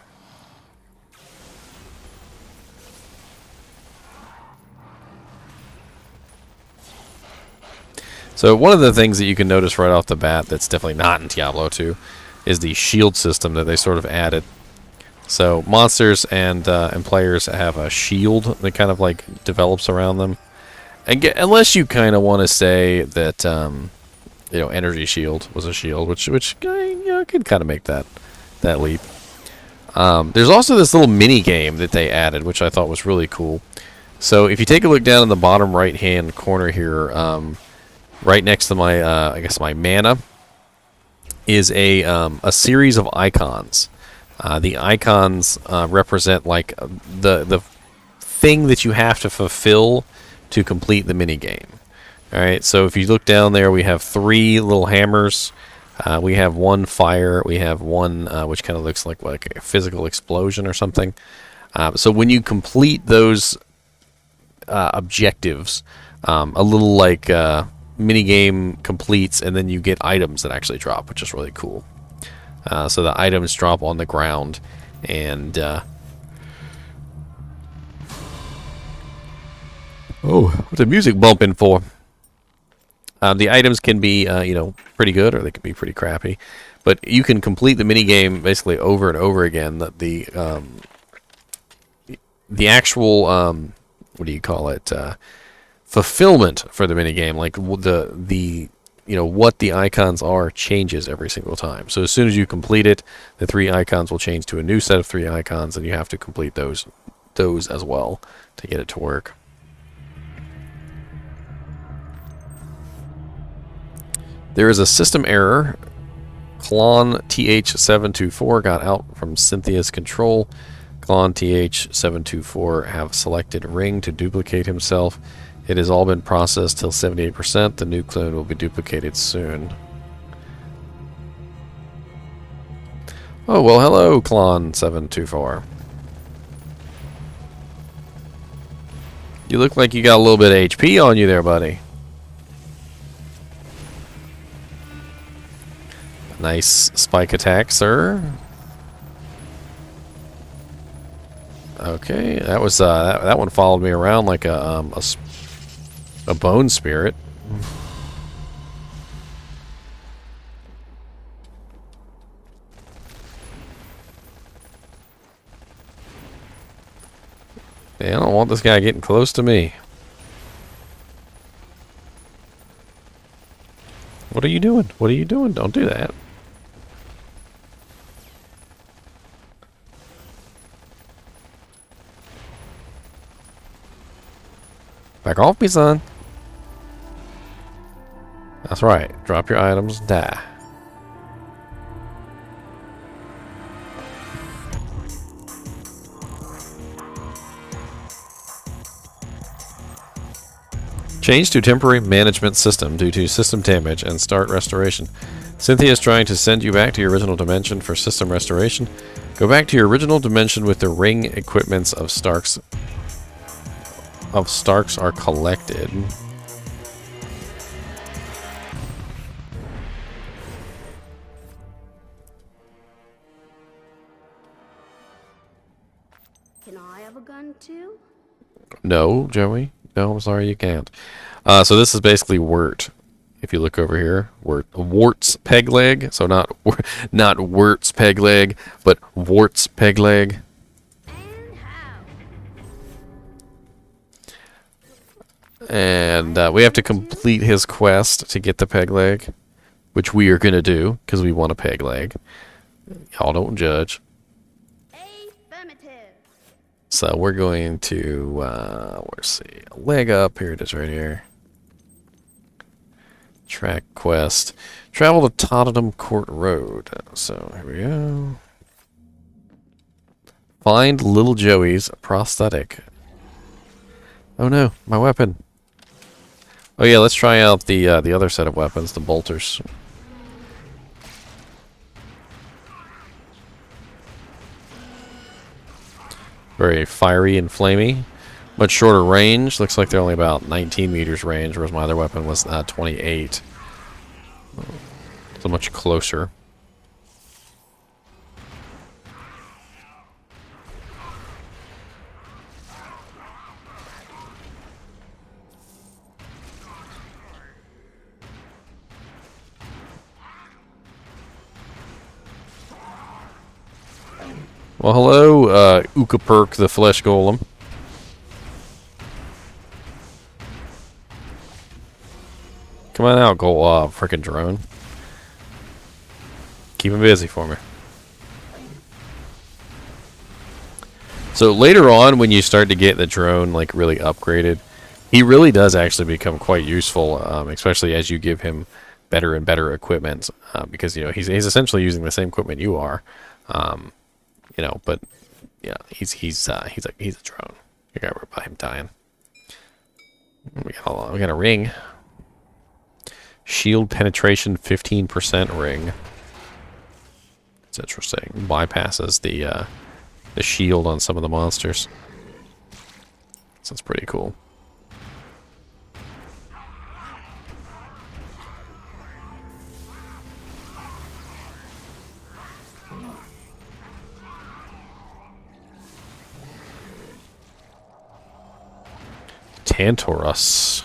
Speaker 1: So one of the things that you can notice right off the bat that's definitely not in Diablo 2 is the shield system that they sort of added. So monsters and players have a shield that kind of like develops around them. And unless you kind of want to say that you know, energy shield was a shield, which you know, could kind of make that leap. There's also this little mini game that they added, which I thought was really cool. So if you take a look down in the bottom right hand corner here, right next to my, I guess my mana, is a series of icons. The icons represent like the thing that you have to fulfill to complete the mini game. All right, so if you look down there, we have 3 little hammers. We have 1 fire. We have 1 which kind of looks like a physical explosion or something. So when you complete those objectives, a little like minigame completes, and then you get items that actually drop, which is really cool. So the items drop on the ground, and oh, what's the music bumping for? The items can be, pretty good, or they can be pretty crappy. But you can complete the minigame basically over and over again. The actual, what do you call it, fulfillment for the minigame, like what the icons are, changes every single time. So as soon as you complete it, the 3 icons will change to a new set of 3 icons, and you have to complete those as well to get it to work. There is a system error. Clon TH724 got out from Cynthia's control. Clon TH724 have selected Ring to duplicate himself. It has all been processed till 78%. The new clone will be duplicated soon. Oh, well, hello, Clon 724. You look like you got a little bit of HP on you there, buddy. Nice spike attack, sir. Okay, that was that one followed me around like a bone spirit. Yeah, I don't want this guy getting close to me. What are you doing? What are you doing? Don't do that. Back off me, son. That's right. Drop your items, die. Change to temporary management system due to system damage and start restoration. Cynthia is trying to send you back to your original dimension for system restoration. Go back to your original dimension with the ring equipments of Starks are collected.
Speaker 5: Can I have a gun too?
Speaker 1: No, Joey. No, I'm sorry, you can't. So this is basically Wirt. If you look over here, Wart's peg leg. So not Wirt's peg leg, but Wart's peg leg.
Speaker 5: And how?
Speaker 1: And we have to complete his quest to get the peg leg, which we are going to do because we want a peg leg. Y'all don't judge.
Speaker 5: Affirmative.
Speaker 1: So we're going to, let's see, a leg up. Here it is right here. Track quest. Travel to Tottenham Court Road. So here we go. Find Little Joey's prosthetic. Oh no, my weapon. Oh yeah, let's try out the other set of weapons, the bolters. Very fiery and flamey. Much shorter range. Looks like they're only about 19 meters range, whereas my other weapon was 28. So much closer. Well, hello, Ukaperk the Flesh Golem. Come on out, frickin' drone. Keep him busy for me. So later on, when you start to get the drone like really upgraded, he really does actually become quite useful, especially as you give him better and better equipment, because he's essentially using the same equipment you are. But yeah, he's a drone. You got worried about him dying. We got a ring. Shield penetration 15% ring. It's interesting. Bypasses the shield on some of the monsters. So that's pretty cool. Tantorus.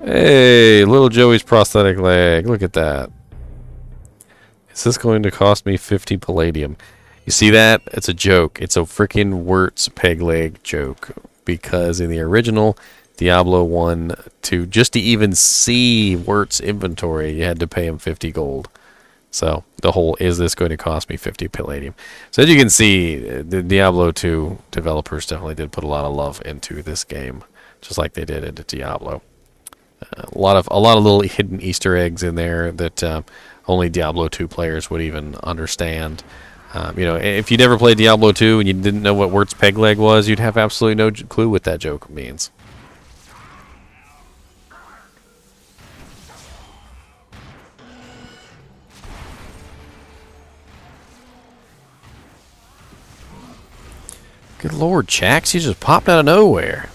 Speaker 1: Hey, little Joey's prosthetic leg. Look at that. Is this going to cost me 50 palladium? You see that? It's a joke. It's a freaking Wirtz peg leg joke. Because in the original Diablo 1, just to even see Wirtz inventory, you had to pay him 50 gold. So the whole, is this going to cost me 50 palladium? So as you can see, the Diablo 2 developers definitely did put a lot of love into this game, just like they did into Diablo. A lot of little hidden Easter eggs in there that only Diablo 2 players would even understand. You know, if you never played Diablo 2 and you didn't know what Wirtz peg leg was, you'd have absolutely no clue what that joke means. Good lord, Chax, you just popped out of nowhere.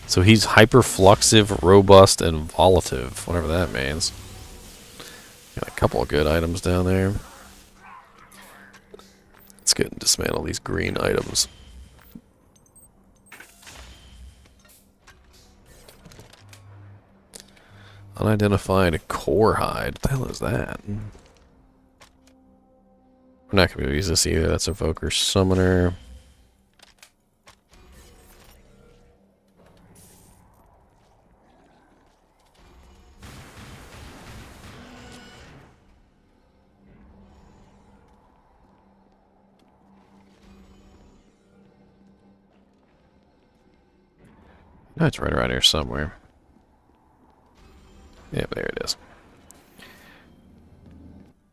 Speaker 1: So he's hyperfluxive, robust, and volative, whatever that means. Got a couple of good items down there. Let's get and dismantle these green items. Unidentified core hide. What the hell is that? We're not going to be able to use this either. That's Evoker Summoner. No, it's right around here somewhere. Yeah, there it is.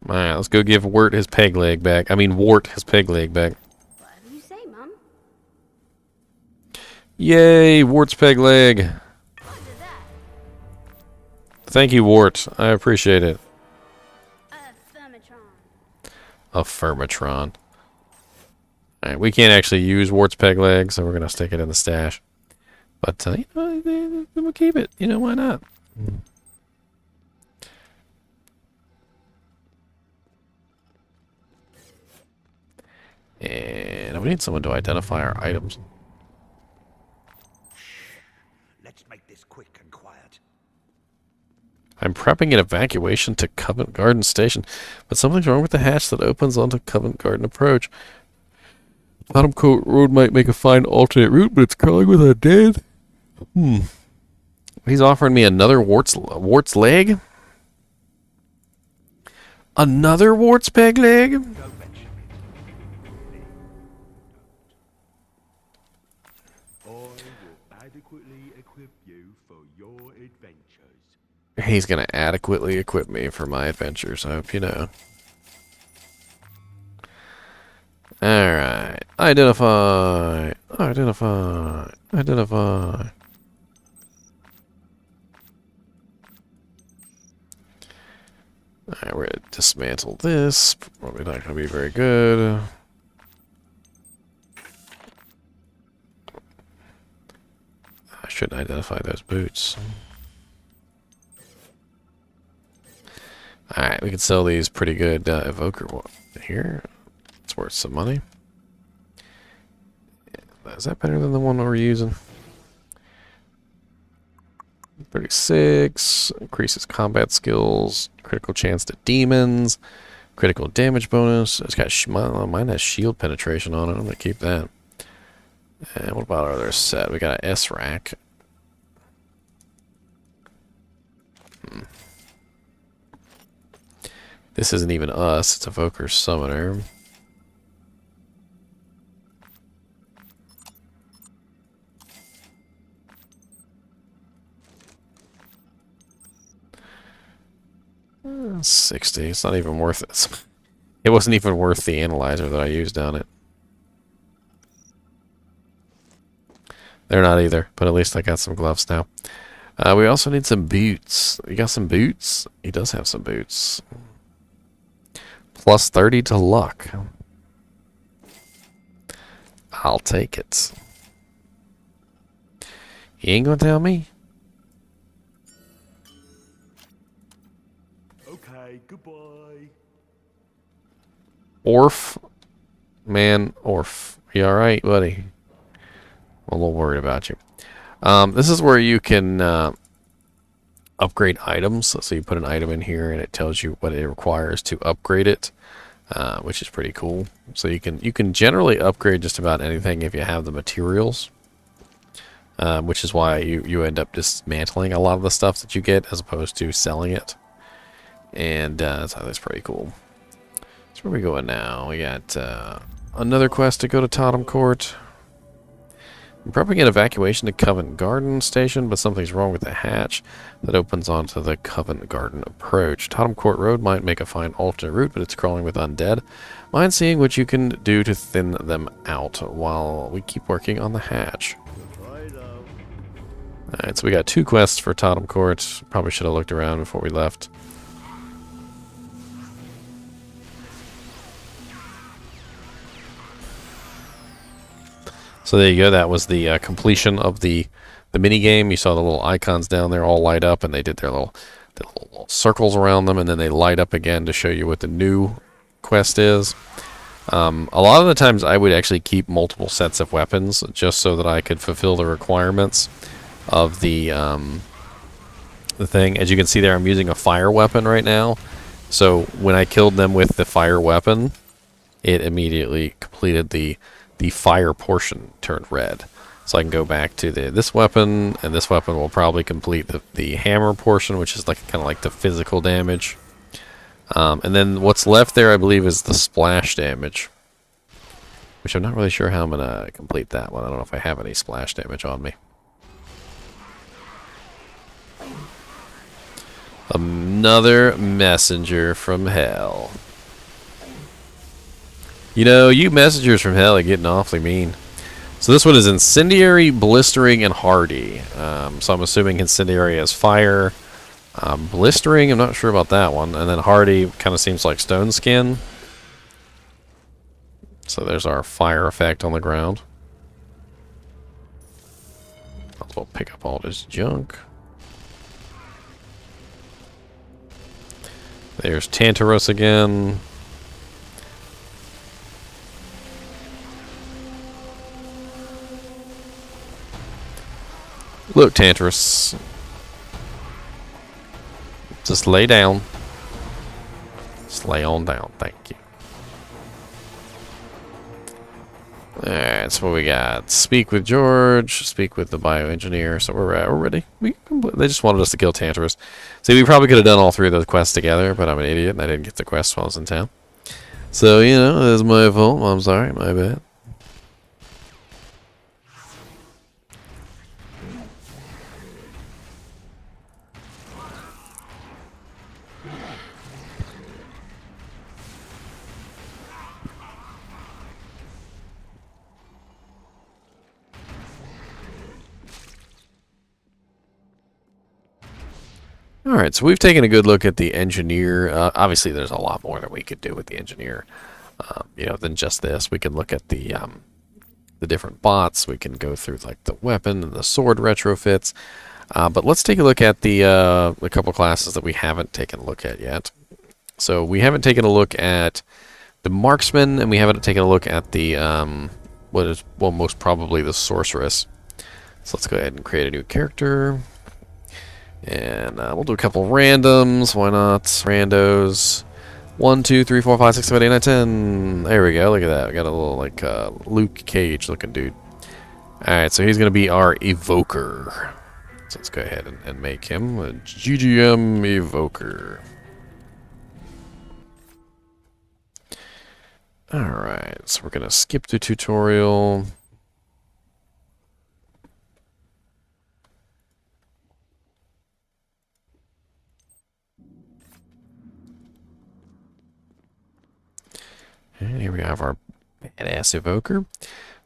Speaker 1: Alright, let's go give Wart his peg leg back. I mean, Wart his peg leg back.
Speaker 5: Whatever you say, Mum.
Speaker 1: Yay, Wart's peg leg.
Speaker 5: What is that?
Speaker 1: Thank you, Wart. I appreciate it.
Speaker 5: Thermatron.
Speaker 1: Affirmatron. Alright, we can't actually use Wart's peg leg, so we're going to stick it in the stash. But, you know, we'll keep it. You know, why not? And we need someone to identify our items.
Speaker 3: Let's make this quick and quiet.
Speaker 1: I'm prepping an evacuation to Covent Garden Station, but something's wrong with the hatch that opens onto Covent Garden Approach. Bottom Coat Road might make a fine alternate route, but it's crawling with a dead. He's offering me another Wart's leg? Another Wart's peg leg?
Speaker 7: I will adequately equip you for your adventures.
Speaker 1: He's going to adequately equip me for my adventures, I hope you know. Alright. Identify. Identify. Identify. Alright, we're going to dismantle this. Probably not going to be very good. I shouldn't identify those boots. Alright, we can sell these pretty good evoker here. It's worth some money. Is that better than the one we're using? 36. Increases combat skills. Critical chance to demons. Critical damage bonus. It's got mine has shield penetration on it. I'm going to keep that. And what about our other set? We got an S rack. This isn't even us. It's Evoker Summoner. Uh, 60. It's not even worth it. It wasn't even worth the analyzer that I used on it. They're not either, but at least I got some gloves now. We also need some boots. You got some boots? He does have some boots. Plus 30 to luck. I'll take it. You ain't gonna tell me?
Speaker 7: Okay, goodbye.
Speaker 1: Orf. Man, Orf. You alright, buddy? I'm a little worried about you. This is where you can upgrade items. So you put an item in here and it tells you what it requires to upgrade it, which is pretty cool. So you can generally upgrade just about anything if you have the materials, which is why you end up dismantling a lot of the stuff that you get as opposed to selling it. And so that's pretty cool. So where are we going now? We got another quest to go to Totem Court. I'm probably get evacuation to Covent Garden Station, but something's wrong with the hatch that opens onto the Covent Garden approach. Totem Court Road might make a fine alternate route, but it's crawling with undead. Mind seeing what you can do to thin them out while we keep working on the hatch. Alright, so we got 2 quests for Totem Court. Probably should have looked around before we left. So there you go. That was the completion of the mini game. You saw the little icons down there all light up, and they did their little circles around them, and then they light up again to show you what the new quest is. A lot of the times, I would actually keep multiple sets of weapons just so that I could fulfill the requirements of the thing. As you can see there, I'm using a fire weapon right now. So when I killed them with the fire weapon, it immediately completed the fire portion turned red. So I can go back to this weapon, and this weapon will probably complete the hammer portion, which is like kind of like the physical damage. And then what's left there, I believe, is the splash damage, which I'm not really sure how I'm going to complete that one. I don't know if I have any splash damage on me. Another messenger from hell. You know, you messengers from hell are getting awfully mean. So this one is Incendiary, Blistering, and Hardy. So I'm assuming Incendiary has fire. Blistering, I'm not sure about that one. And then Hardy kind of seems like Stone Skin. So there's our fire effect on the ground. Might as well pick up all this junk. There's Tantarus again. Look, Tantarus. Just lay down. Just lay on down. Thank you. Alright, so what we got? Speak with George. Speak with the bioengineer. So we're ready. They just wanted us to kill Tantarus. See, we probably could have done all 3 of those quests together, but I'm an idiot and I didn't get the quest while I was in town. So, you know, that's my fault. I'm sorry. My bad. Alright, so we've taken a good look at the engineer. Obviously, there's a lot more that we could do with the engineer, you know, than just this. We can look at the different bots. We can go through like the weapon and the sword retrofits. But let's take a look at the couple classes that we haven't taken a look at yet. So we haven't taken a look at the marksman, and we haven't taken a look at the what is, well, most probably the sorceress. So let's go ahead and create a new character. And we'll do a couple randoms. Why not? Randos. 1, 2, 3, 4, 5, 6, 7, 8, 9, 10. There we go. Look at that. We got a little like Luke Cage looking dude. Alright, so he's going to be our evoker. So let's go ahead and make him a GGM evoker. Alright, so we're going to skip the tutorial. And here we have our badass evoker.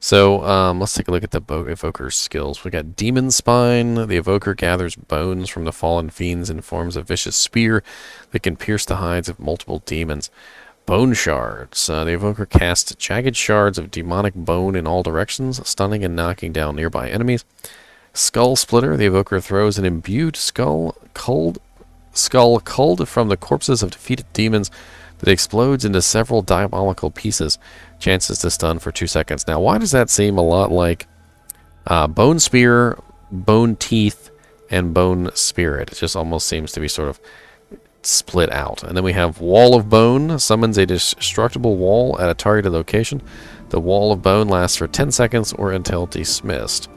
Speaker 1: So let's take a look at the evoker's skills. We got Demon Spine. The evoker gathers bones from the fallen fiends and forms a vicious spear that can pierce the hides of multiple demons. Bone Shards. The evoker casts jagged shards of demonic bone in all directions, stunning and knocking down nearby enemies. Skull Splitter. The evoker throws an imbued skull culled from the corpses of defeated demons It explodes into several diabolical pieces. Chances to stun for 2 seconds. Now, why does that seem a lot like Bone Spear, Bone Teeth, and Bone Spirit? It just almost seems to be sort of split out. And then we have Wall of Bone. Summons a destructible wall at a targeted location. The Wall of Bone lasts for 10 seconds or until dismissed.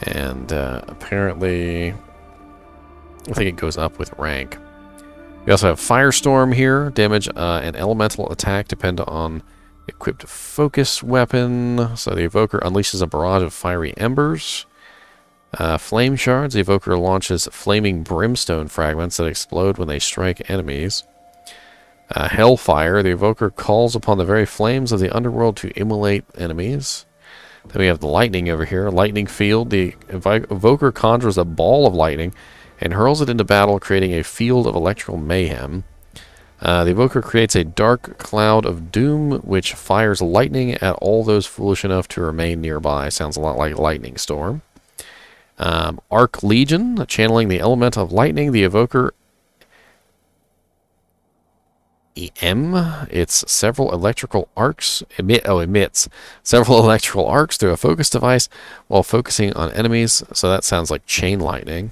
Speaker 1: And apparently, I think it goes up with rank. We also have Firestorm here. Damage and elemental attack depend on equipped focus weapon. So the Evoker unleashes a barrage of fiery embers. Flame Shards. The Evoker launches flaming brimstone fragments that explode when they strike enemies. Hellfire. The Evoker calls upon the very flames of the underworld to immolate enemies. Then we have the lightning over here. Lightning Field. The Evoker conjures a ball of lightning and hurls it into battle, creating a field of electrical mayhem. The Evoker creates a dark cloud of doom, which fires lightning at all those foolish enough to remain nearby. Sounds a lot like Lightning Storm. Arc Legion, channeling the element of lightning. The Evoker emits several electrical arcs. Emits several electrical arcs through a focus device while focusing on enemies. So that sounds like chain lightning.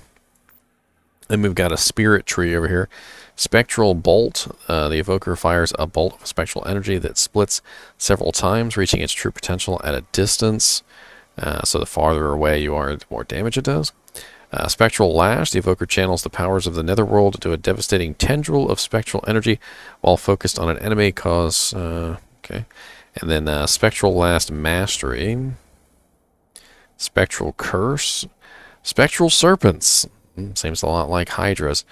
Speaker 1: Then we've got a Spirit Tree over here. Spectral Bolt. The Evoker fires a bolt of spectral energy that splits several times, reaching its true potential at a distance. So the farther away you are, the more damage it does. Spectral Lash. The Evoker channels the powers of the Netherworld to do a devastating tendril of spectral energy while focused on an enemy. Okay. And then Spectral Last Mastery. Spectral Curse. Spectral Serpents. Seems a lot like Hydras.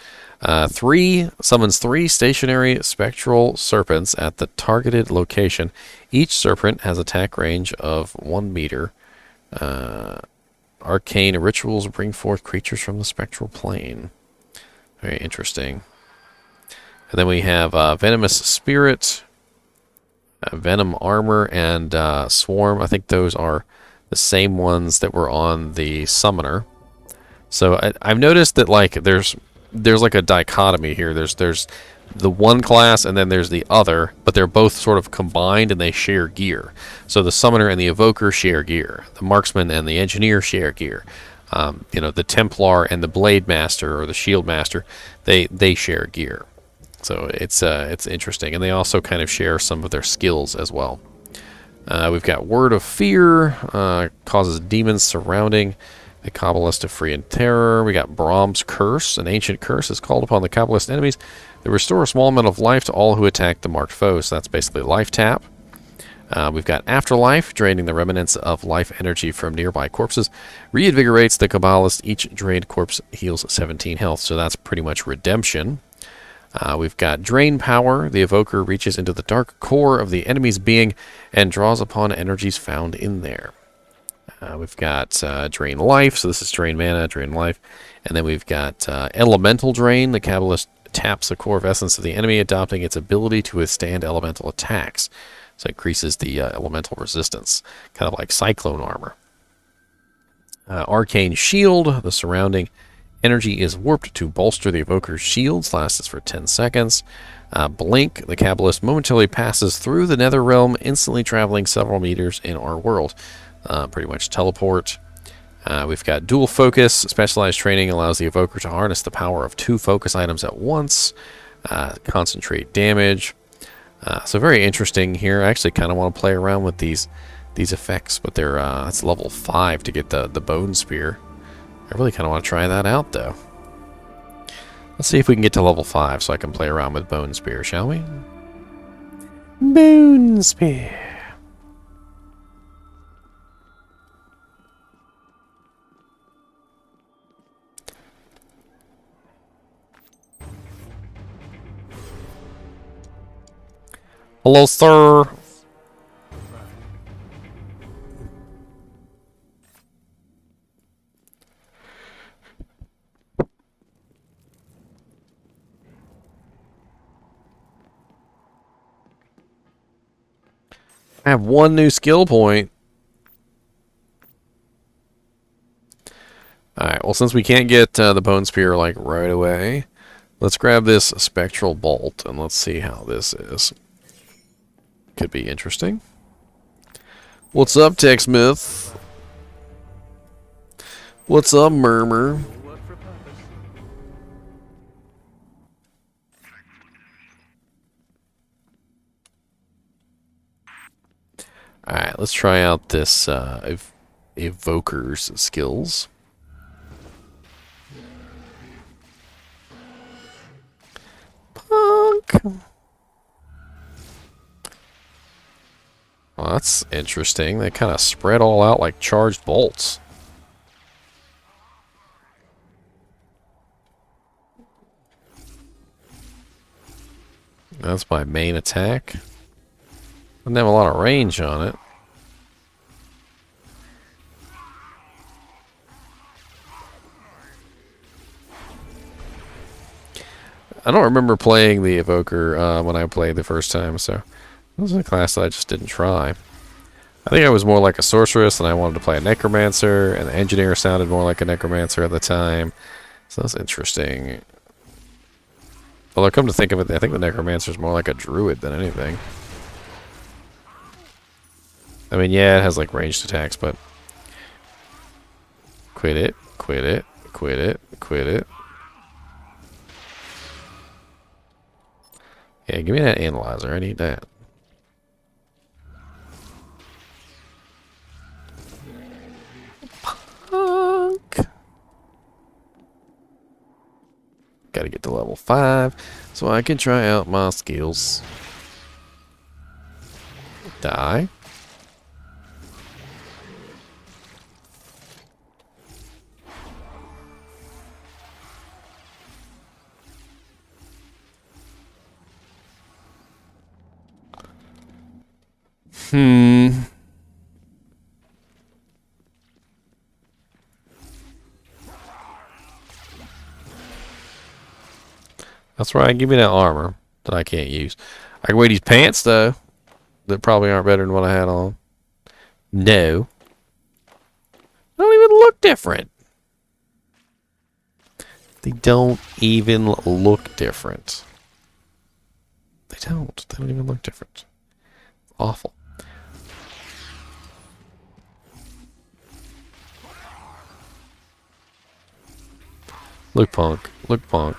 Speaker 1: Summons 3 stationary spectral serpents at the targeted location. Each serpent has attack range of 1 meter. Arcane rituals bring forth creatures from the spectral plane. Very interesting. And then we have Venomous Spirit, Venom Armor, and Swarm. I think those are the same ones that were on the Summoner. So I've noticed that like there's like a dichotomy here. There's the one class and then there's the other, but they're both sort of combined and they share gear. So the Summoner and the Evoker share gear. The Marksman and the Engineer share gear. The Templar and the Blade Master or the Shield Master, they share gear. So it's interesting, and they also kind of share some of their skills as well. We've got Word of Fear, causes demons surrounding the Kabbalist to free in terror. We got Brahm's Curse. An ancient curse is called upon the Kabbalist enemies that restore a small amount of life to all who attack the marked foes. So that's basically life tap. We've got Afterlife, draining the remnants of life energy from nearby corpses. Reinvigorates the Kabbalist. Each drained corpse heals 17 health. So that's pretty much redemption. We've got Drain Power. The Evoker reaches into the dark core of the enemy's being and draws upon energies found in there. We've got Drain Life, so this is Drain Mana, Drain Life. And then we've got Elemental Drain. The Kabbalist taps the core of essence of the enemy, adopting its ability to withstand elemental attacks. So it increases the elemental resistance, kind of like Cyclone Armor. Arcane Shield. The surrounding energy is warped to bolster the Evoker's shields. Lasts for 10 seconds. Blink. The Kabbalist momentarily passes through the Nether Realm, instantly traveling several meters in our world. Pretty much teleport. We've got Dual Focus. Specialized training allows the Evoker to harness the power of 2 focus items at once. Concentrate damage. So very interesting here. I actually kind of want to play around with these effects, but they're it's level 5 to get the Bone Spear. I really kind of want to try that out though. Let's see if we can get to level 5 so I can play around with Bone Spear, shall we? Bone Spear. Hello, sir. I have 1 new skill point. Alright, well, since we can't get the Bone Spear, like, right away, Let's grab this spectral bolt and let's see how this is. Could be interesting. What's up, TechSmith? What's up, Murmur? Alright, let's try out this Evoker's skills. Punk! Well, that's interesting. They kind of spread all out like charged bolts. That's my main attack. Doesn't have a lot of range on it. I don't remember playing the Evoker when I played the first time, so it was a class that I just didn't try. I think I was more like a sorceress, and I wanted to play a necromancer, and the engineer sounded more like a necromancer at the time, so that's interesting. Although, come to think of it, I think the necromancer is more like a druid than anything. I mean, yeah, it has like ranged attacks, but quit it, quit it, quit it, quit it. Yeah, give me that analyzer. I need that. Punk. Gotta get to level 5 so I can try out my skills. Die. That's right, give me that armor that I can't use. I can wear these pants, though, that probably aren't better than what I had on. No. They don't even look different. They don't even look different. They don't. They don't even look different. Awful. Look, punk. Look, punk.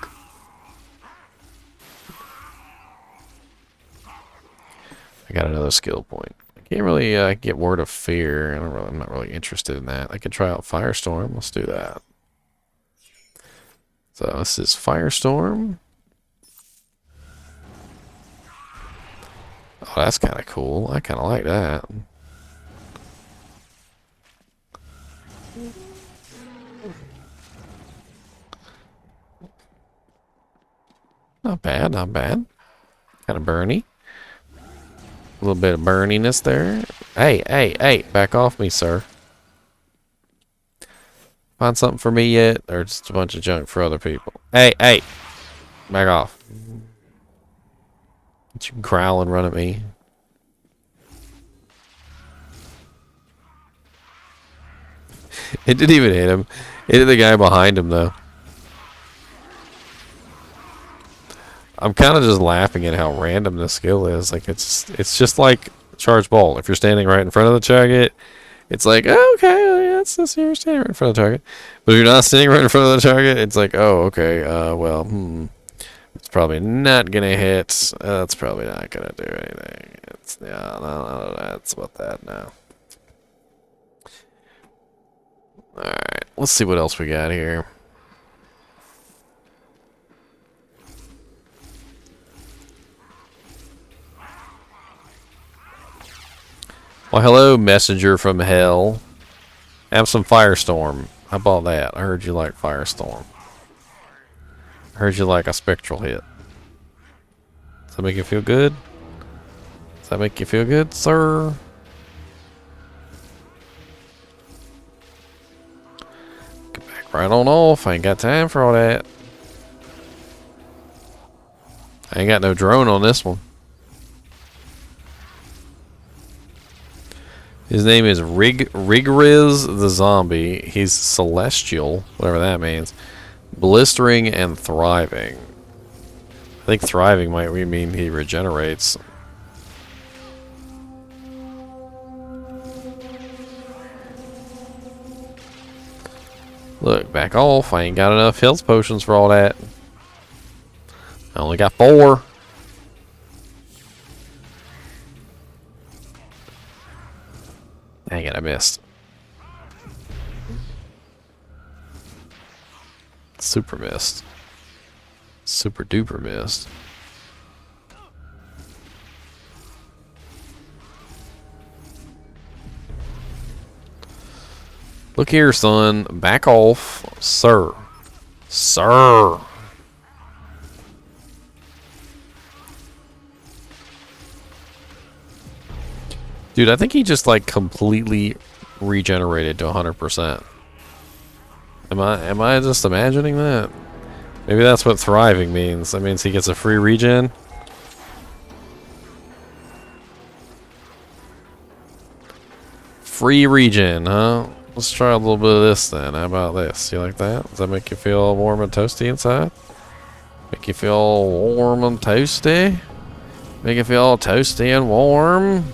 Speaker 1: I got another skill point. I can't really get Word of Fear. I'm not really interested in that. I could try out Firestorm. Let's do that. So this is Firestorm. Oh, that's kind of cool. I kind of like that. Not bad, not bad. Kind of burny. A little bit of burniness there. Hey, hey, hey, back off me, sir. Find something for me yet? Or just a bunch of junk for other people? Hey, hey, back off. Don't you growl and run at me. It didn't even hit him. It hit the guy behind him, though. I'm kind of just laughing at how random this skill is. Like, it's just like charge bolt. If you're standing right in front of the target, it's like, oh, okay, well, yeah, it's just you're standing right in front of the target. But if you're not standing right in front of the target, it's like, oh, okay, well, it's probably not gonna hit. It's probably not gonna do anything. It's no, that's what that now. All right, let's see what else we got here. Well, hello, messenger from hell. Have some Firestorm. How about that? I heard you like Firestorm. I heard you like a spectral hit. Does that make you feel good? Does that make you feel good, sir? Get back right on off. I ain't got time for all that. I ain't got no drone on this one. His name is Rigriz the Zombie. He's celestial, whatever that means. Blistering and thriving. think thriving might mean he regenerates. Look, back off. I ain't got enough health potions for all that. I only got 4. Dang it, I missed. Super missed. Super duper missed. Look here, son. Back off. Sir. Sir. Dude, I think he just like completely regenerated to 100%. Am I just imagining that? Maybe that's what thriving means. That means he gets a free regen. Free regen, huh? Let's try a little bit of this then. How about this? You like that? Does that make you feel warm and toasty inside? Make you feel warm and toasty? Make you feel toasty and warm?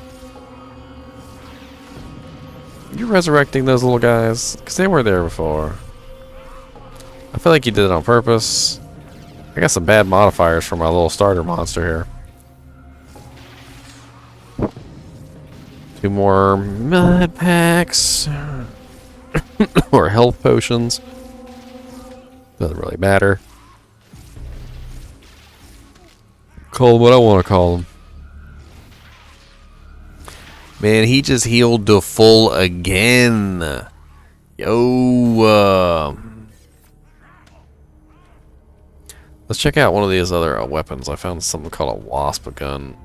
Speaker 1: You resurrecting those little guys? Because they weren't there before. I feel like you did it on purpose. I got some bad modifiers for my little starter monster here. 2 more mud packs. Or health potions. Doesn't really matter. Call them what I want to call them. Man, he just healed to full again. Yo. Let's check out one of these other weapons. I found something called a wasp gun.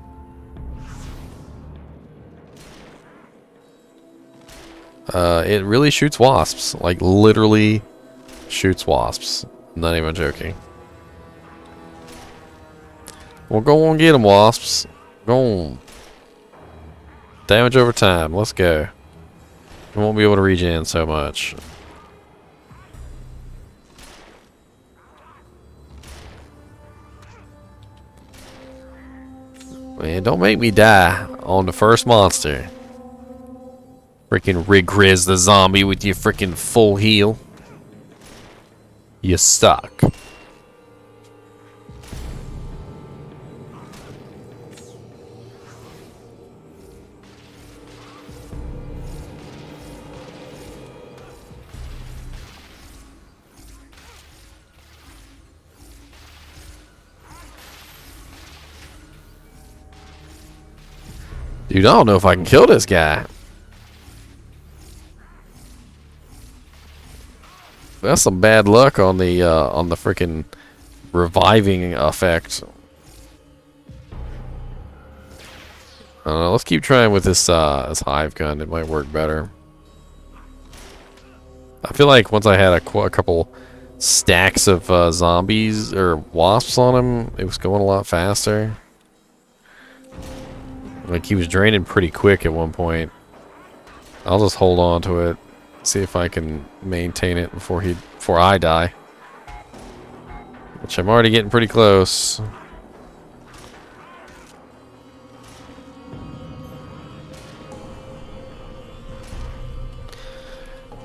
Speaker 1: It really shoots wasps. Like, literally shoots wasps. Not even joking. Well, go on, get them, wasps. Go on. Damage over time. Let's go. We won't be able to regen so much. Man, don't make me die on the first monster. Freaking Rigriz the zombie with your freaking full heal. You suck. Dude, I don't know if I can kill this guy. That's some bad luck on the freaking reviving effect. I don't know, let's keep trying with this this hive gun. It might work better. I feel like once I had a couple stacks of zombies or wasps on him, it was going a lot faster. Like, he was draining pretty quick at one point. I'll just hold on to it. See if I can maintain it before I die. Which I'm already getting pretty close.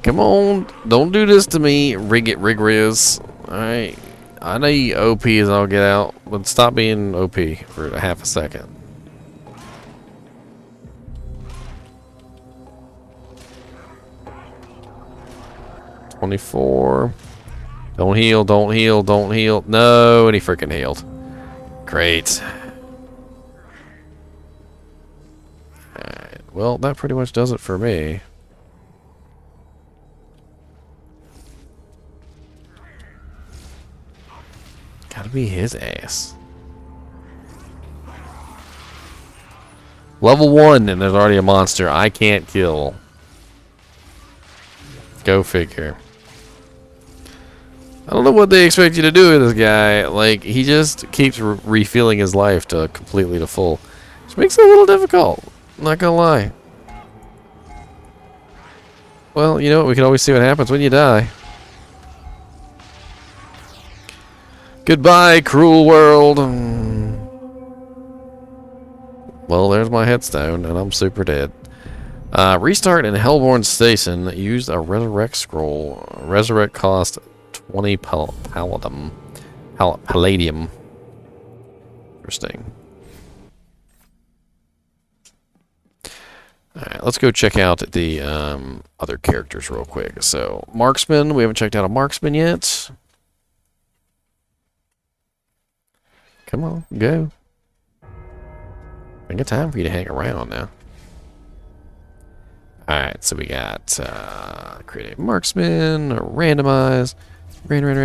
Speaker 1: Come on, don't do this to me, Rigriz. Alright. I know you OP as I'll get out, but stop being OP for a half a second. $24. Don't heal, don't heal, don't heal. No, and he freaking healed. Great. Alright, well, that pretty much does it for me. Gotta be his ass. Level 1, and there's already a monster I can't kill. Go figure. I don't know what they expect you to do with this guy. Like, he just keeps refilling his life to completely to full. Which makes it a little difficult. I'm not gonna lie. Well, you know what? We can always see what happens when you die. Goodbye, cruel world. Well, there's my headstone, and I'm super dead. Restart in Hellborn Station. Used a resurrect scroll. Resurrect cost 20 palladium. Palladium. Interesting. Alright, let's go check out the other characters real quick. So, Marksman. We haven't checked out a Marksman yet. Come on, go. I got time for you to hang around now. Alright, so we got create a marksman, randomize, random.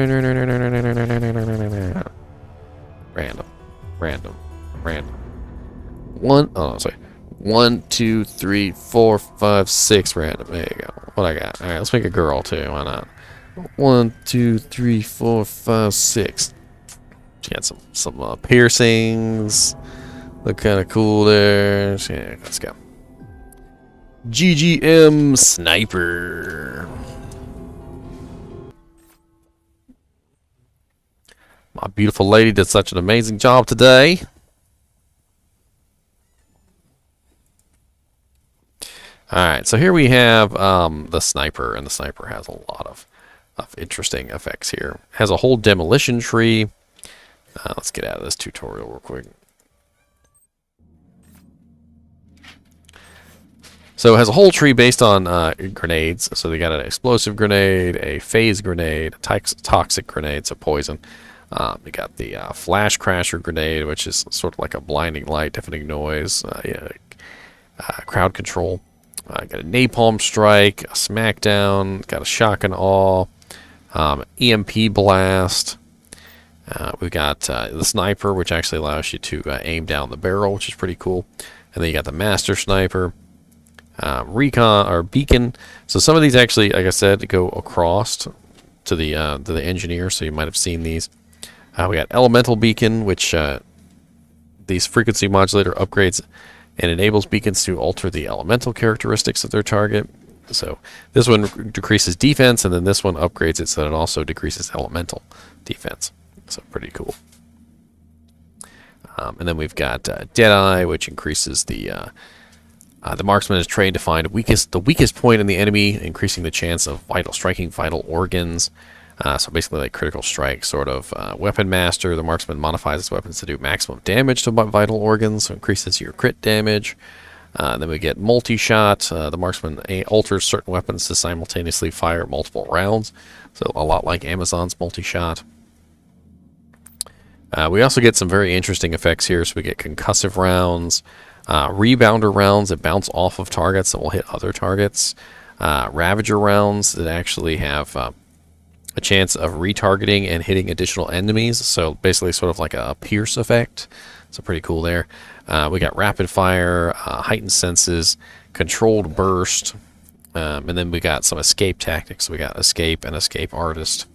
Speaker 1: Sorry. 1, 2, 3, 4, 5, 6 random. There you go. What I got? Alright, let's make a girl too. Why not? 1, 2, 3, 4, 5, 6. She got some piercings. Look kind of cool there. Yeah, let's go. GGM Sniper. My beautiful lady did such an amazing job today. Alright, so here we have the sniper, and the sniper has a lot of interesting effects here. Has a whole demolition tree. Let's get out of this tutorial real quick. So it has a whole tree based on grenades. So they got an explosive grenade, a phase grenade, a toxic grenade, so poison. We got the flash crasher grenade, which is sort of like a blinding light, deafening noise, crowd control. Got a napalm strike, a smackdown, got a shock and awe, EMP blast. We've got the sniper, which actually allows you to aim down the barrel, which is pretty cool. And then you got the master sniper. Recon or beacon. So some of these actually, like I said, go across to the engineer. So you might have seen these. We got elemental beacon, which these frequency modulator upgrades and enables beacons to alter the elemental characteristics of their target. So this one decreases defense, and then this one upgrades it so that it also decreases elemental defense. So pretty cool. And then we've got Deadeye, which increases the marksman is trained to find the weakest point in the enemy, increasing the chance of striking vital organs. So basically like critical strike, sort of. Weapon master, the marksman modifies his weapons to do maximum damage to vital organs, so increases your crit damage. Then we get multi-shot. The marksman alters certain weapons to simultaneously fire multiple rounds, so a lot like Amazon's multi-shot. We also get some very interesting effects here. So we get concussive rounds, rebounder rounds that bounce off of targets that will hit other targets, ravager rounds that actually have a chance of retargeting and hitting additional enemies. So basically sort of like a pierce effect. So pretty cool there. We got rapid fire, heightened senses, controlled burst, and then we got some escape tactics. We got escape and escape artist.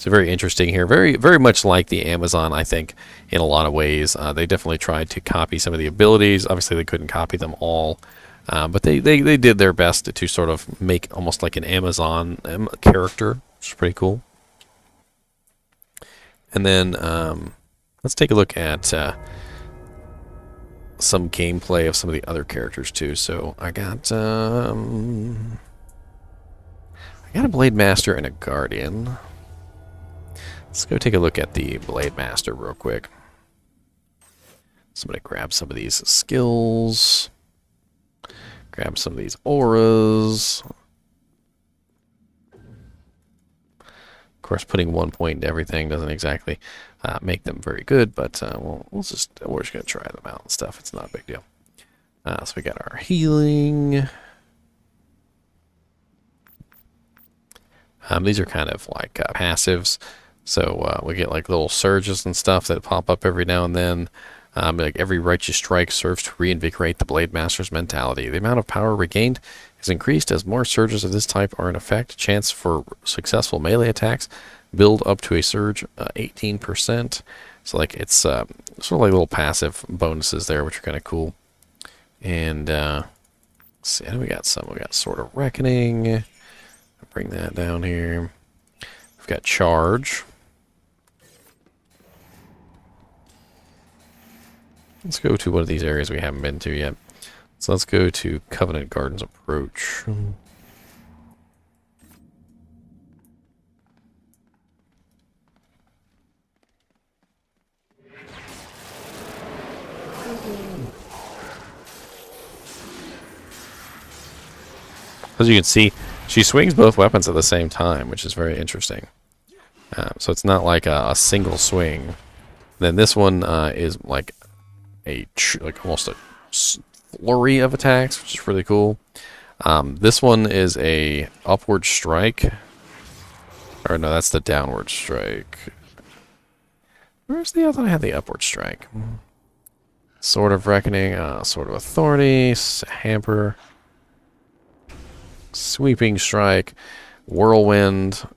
Speaker 1: So very interesting here. Very, very much like the Amazon, I think, in a lot of ways. They definitely tried to copy some of the abilities. Obviously, they couldn't copy them all. But they did their best to sort of make almost like an Amazon character, which is pretty cool. And then let's take a look at some gameplay of some of the other characters, too. So I got a Blade Master and a Guardian. Let's go take a look at the Blade Master real quick. So I'm going to grab some of these skills. Grab some of these auras. Of course, putting 1 point into everything doesn't exactly make them very good, but we're just going to try them out and stuff. It's not a big deal. So we got our healing. These are kind of like passives. So we get like little surges and stuff that pop up every now and then. Like every righteous strike serves to reinvigorate the Blade Master's mentality. The amount of power regained is increased as more surges of this type are in effect. Chance for successful melee attacks build up to a surge 18%. So like it's sort of like little passive bonuses there, which are kind of cool. And let's see, we got Sword of Reckoning. Bring that down here. We've got Charge. Let's go to one of these areas we haven't been to yet. So let's go to Covenant Gardens Approach. As you can see, she swings both weapons at the same time, which is very interesting. So it's not like a single swing. Then this one is like like almost a flurry of attacks, which is really cool. This one is a upward strike. Or no, that's the downward strike. Where's the other? I had the upward strike. Sword of Reckoning, Sword of Authority, Hamper, Sweeping Strike, Whirlwind.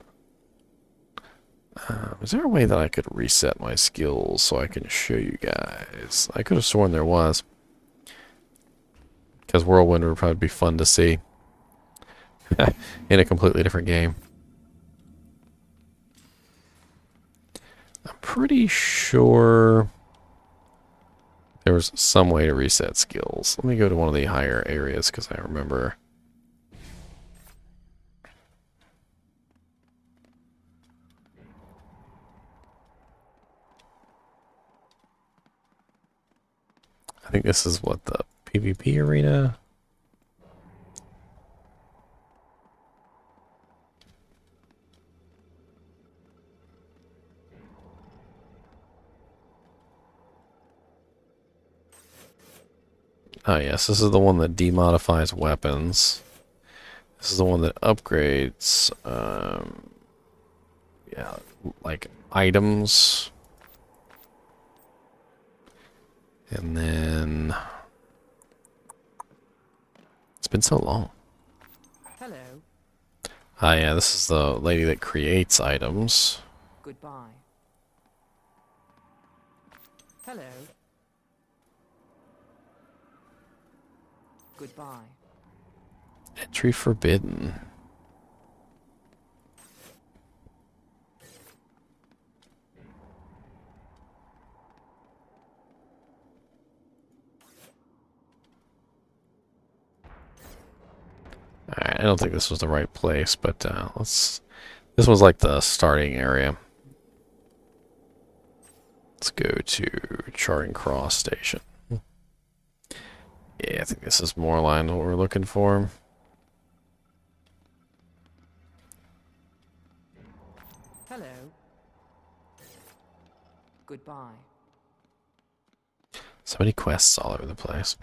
Speaker 1: Is there a way that I could reset my skills so I can show you guys? I could have sworn there was. Because Whirlwind would probably be fun to see. In a completely different game. I'm pretty sure there was some way to reset skills. Let me go to one of the higher areas because I remember. I think this is what, the PvP arena? Oh yes, this is the one that demodifies weapons. This is the one that upgrades, yeah, like items. And then it's been so long.
Speaker 8: Hello.
Speaker 1: Ah, yeah, this is the lady that creates items.
Speaker 8: Goodbye. Hello. Goodbye.
Speaker 1: Entry forbidden. Alright, I don't think this was the right place, but let's... This was like the starting area. Let's go to Charing Cross Station. Yeah, I think this is more aligned to what we're looking for.
Speaker 8: Hello. Goodbye.
Speaker 1: So many quests all over the place.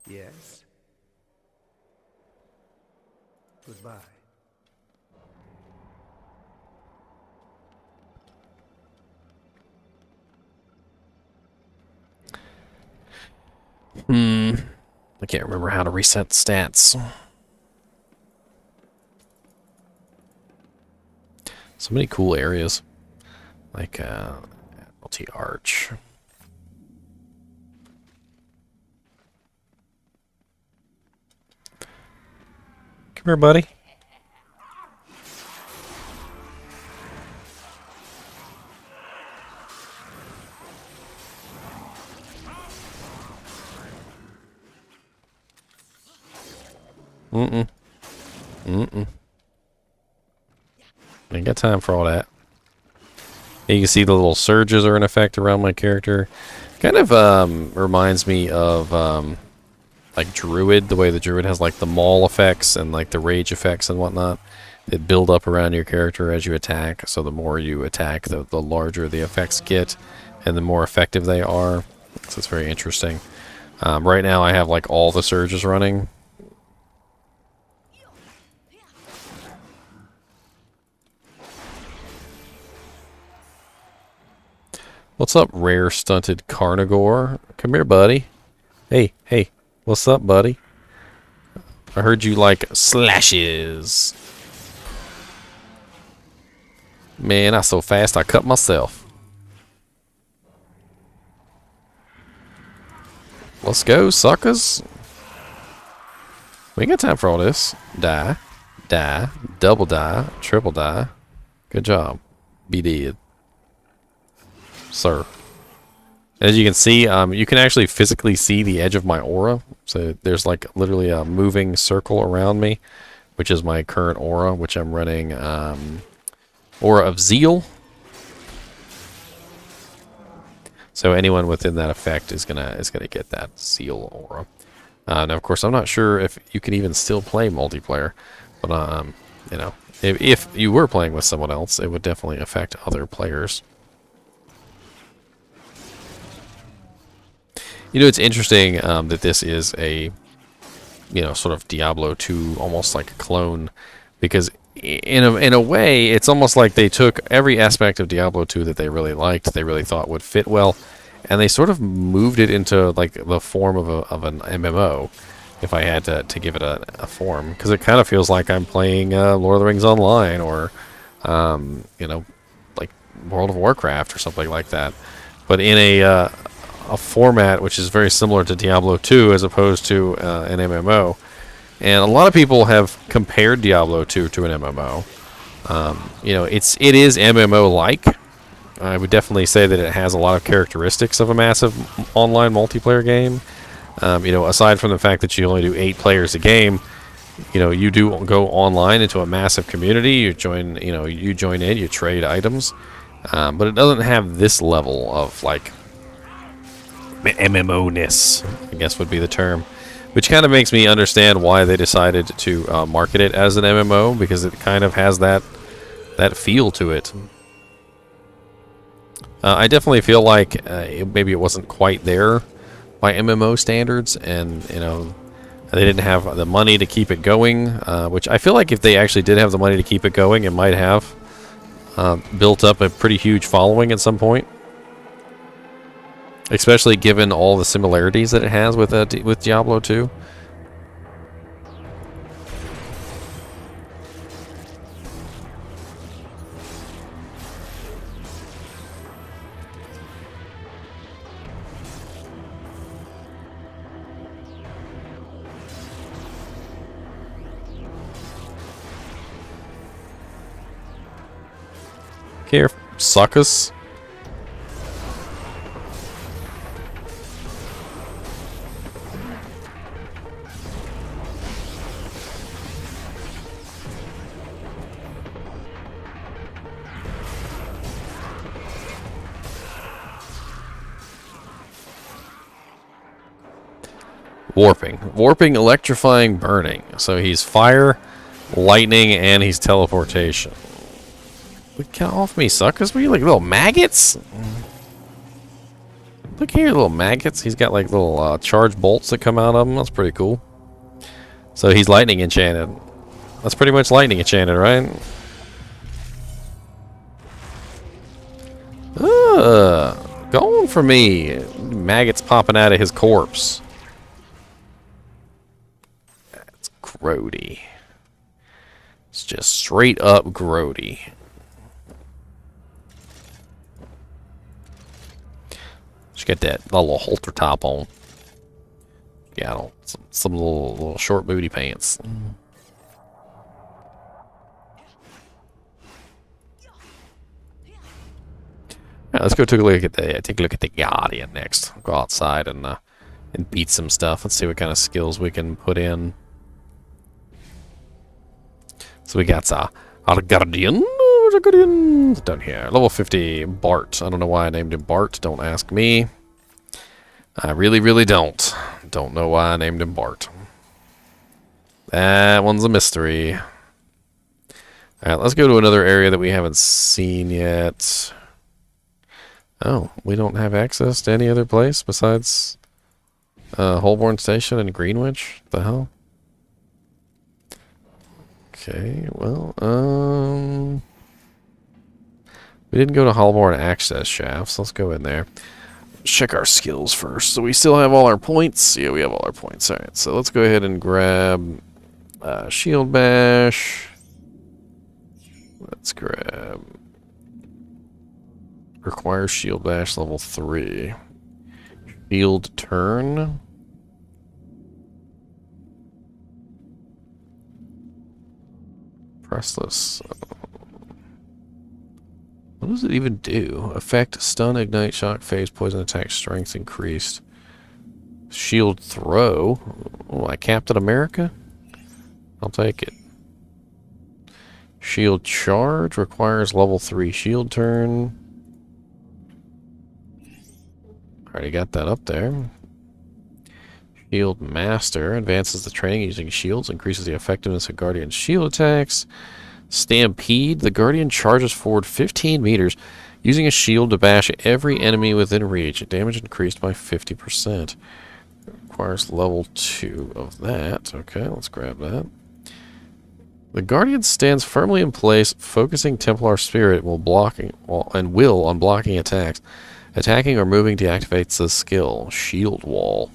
Speaker 7: Yes. Goodbye.
Speaker 1: I can't remember how to reset stats. So many cool areas. Like, Admiralty Arch. Come here, buddy. Ain't got time for all that. You can see the little surges are in effect around my character. Kind of reminds me of like Druid, the way the Druid has like the maul effects and like the rage effects and whatnot that build up around your character as you attack. So the more you attack, the larger the effects get and the more effective they are. So it's very interesting. Right now I have like all the surges running. What's up, rare stunted carnivore? Come here, buddy. Hey, hey. What's up, buddy? I heard you like slashes. Man, I'm so fast I cut myself. Let's go, suckers. We ain't got time for all this. Die. Die. Double die. Triple die. Good job. Be dead. Sir. As you can see, you can actually physically see the edge of my aura. So there's like literally a moving circle around me, which is my current aura, which I'm running Aura of Zeal. So anyone within that effect is gonna get that Zeal aura. Now, of course, I'm not sure if you can even still play multiplayer, but you know, if you were playing with someone else, it would definitely affect other players. You know, it's interesting that this is a, you know, sort of Diablo II, almost like a clone, because in a way, it's almost like they took every aspect of Diablo II that they really liked, they really thought would fit well, and they sort of moved it into like the form of an MMO, if I had to give it a form, because it kind of feels like I'm playing Lord of the Rings Online, or you know, like World of Warcraft or something like that, but in a format which is very similar to Diablo 2 as opposed to an MMO. And a lot of people have compared Diablo 2 to an MMO. You know, it is MMO-like. I would definitely say that it has a lot of characteristics of a massive online multiplayer game. You know, aside from the fact that you only do 8 players a game, you know, you do go online into a massive community. You join in, you trade items, but it doesn't have this level of like MMO-ness, I guess would be the term, which kind of makes me understand why they decided to market it as an MMO, because it kind of has that feel to it. I definitely feel like maybe it wasn't quite there by MMO standards, and you know, they didn't have the money to keep it going, which I feel like if they actually did have the money to keep it going, it might have built up a pretty huge following at some point. Especially given all the similarities that it has with Diablo 2. Here, suckers. Warping, electrifying, burning. So he's fire, lightning, and he's teleportation. Get off me, suckers. What are you, like little maggots? Look here, little maggots. He's got like little charged bolts that come out of him. That's pretty cool. So he's lightning enchanted. That's pretty much lightning enchanted, right? Going for me. Maggots popping out of his corpse. That's grody. It's just straight up grody. Just get that little halter top on. Yeah, some little short booty pants. Right, let's go take a look at the Guardian next. Go outside and beat some stuff. Let's see what kind of skills we can put in. So we got our Guardian. Down here. Level 50, Bart. I don't know why I named him Bart. Don't ask me. I really, really don't. Don't know why I named him Bart. That one's a mystery. Alright, let's go to another area that we haven't seen yet. Oh, we don't have access to any other place besides Holborn Station and Greenwich? What the hell? Okay, well, we didn't go to Holborn Access Shafts. Let's go in there. Check our skills first. So we still have all our points? Yeah, we have all our points. Alright, so let's go ahead and grab Shield Bash. Let's grab... Require Shield Bash level 3. Shield Turn. Pressless. What does it even do? Effect, stun, ignite, shock, phase, poison attack, strength increased. Shield throw. Oh, like Captain America? I'll take it. Shield charge requires level 3 shield turn. Already got that up there. Shield Master advances the training using shields, increases the effectiveness of Guardian's shield attacks. Stampede, the Guardian charges forward 15 meters, using a shield to bash every enemy within reach. Damage increased by 50%. Requires level 2 of that. Okay, let's grab that. The Guardian stands firmly in place, focusing Templar Spirit while blocking and will on blocking attacks. Attacking or moving deactivates the skill. Shield Wall.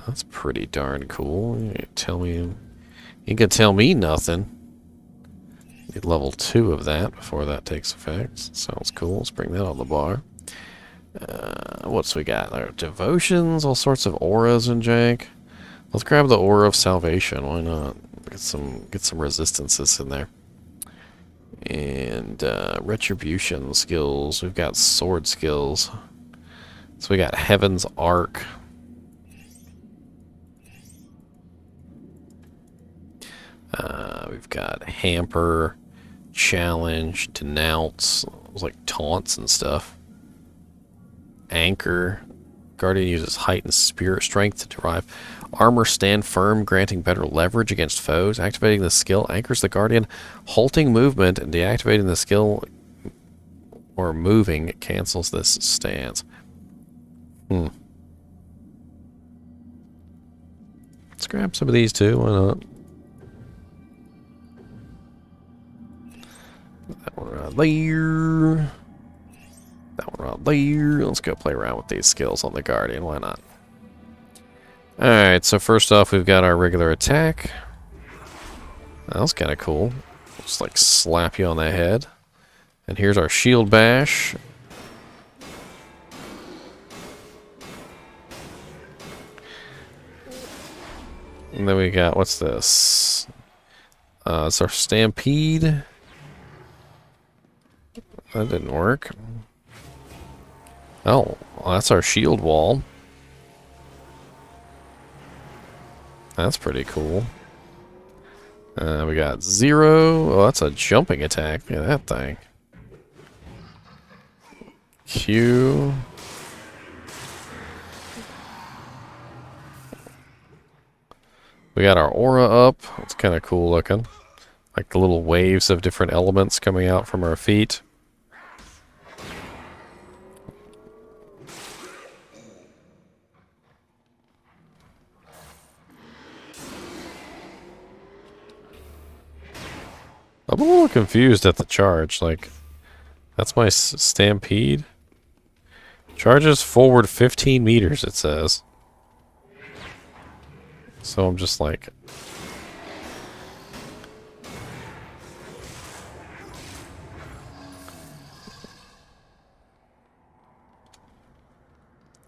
Speaker 1: That's pretty darn cool. You can tell me nothing. Need level 2 of that before that takes effect. Sounds cool. Let's bring that on the bar. What's we got there? Devotions, all sorts of auras and jank. Let's grab the Aura of Salvation. Why not? Get some resistances in there. And retribution skills. We've got sword skills. So we got Heaven's Arc. We've got Hamper, Challenge, Denounce. It was like taunts and stuff. Anchor. Guardian uses heightened spirit strength to derive armor. Stand firm, granting better leverage against foes. Activating the skill anchors the Guardian, halting movement, and deactivating the skill or moving cancels this stance. Let's grab some of these too. Why not? That one right there. That one right there. Let's go play around with these skills on the Guardian. Why not? Alright, so first off, we've got our regular attack. That was kind of cool. Just like slap you on the head. And here's our shield bash. And then we got, what's this? It's our stampede. That didn't work. Oh, well, that's our shield wall. That's pretty cool. We got 0. Oh, that's a jumping attack. Look at that thing. Q. We got our aura up. It's kind of cool looking. Like the little waves of different elements coming out from our feet. I'm a little confused at the charge. Like, that's my stampede. Charges forward 15 meters, it says. So I'm just like...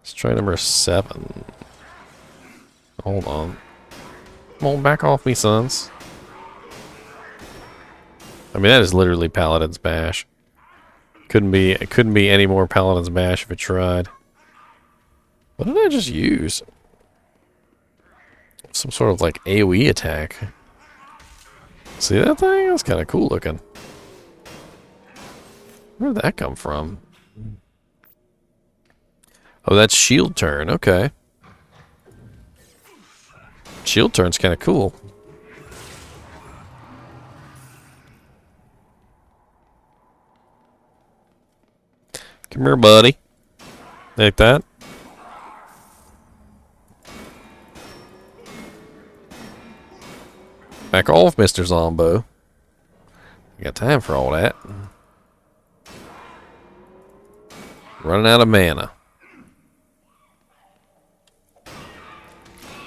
Speaker 1: Let's try number 7. Hold on. Come on, back off me, sons. I mean, that is literally Paladin's Bash. It couldn't be any more Paladin's Bash if it tried. What did I just use? Some sort of like AoE attack. See that thing? That's kind of cool looking. Where did that come from? Oh, that's shield turn. Okay. Shield turn's kind of cool. Come here, buddy. Like that. Back off, Mr. Zombo. I got time for all that. Running out of mana.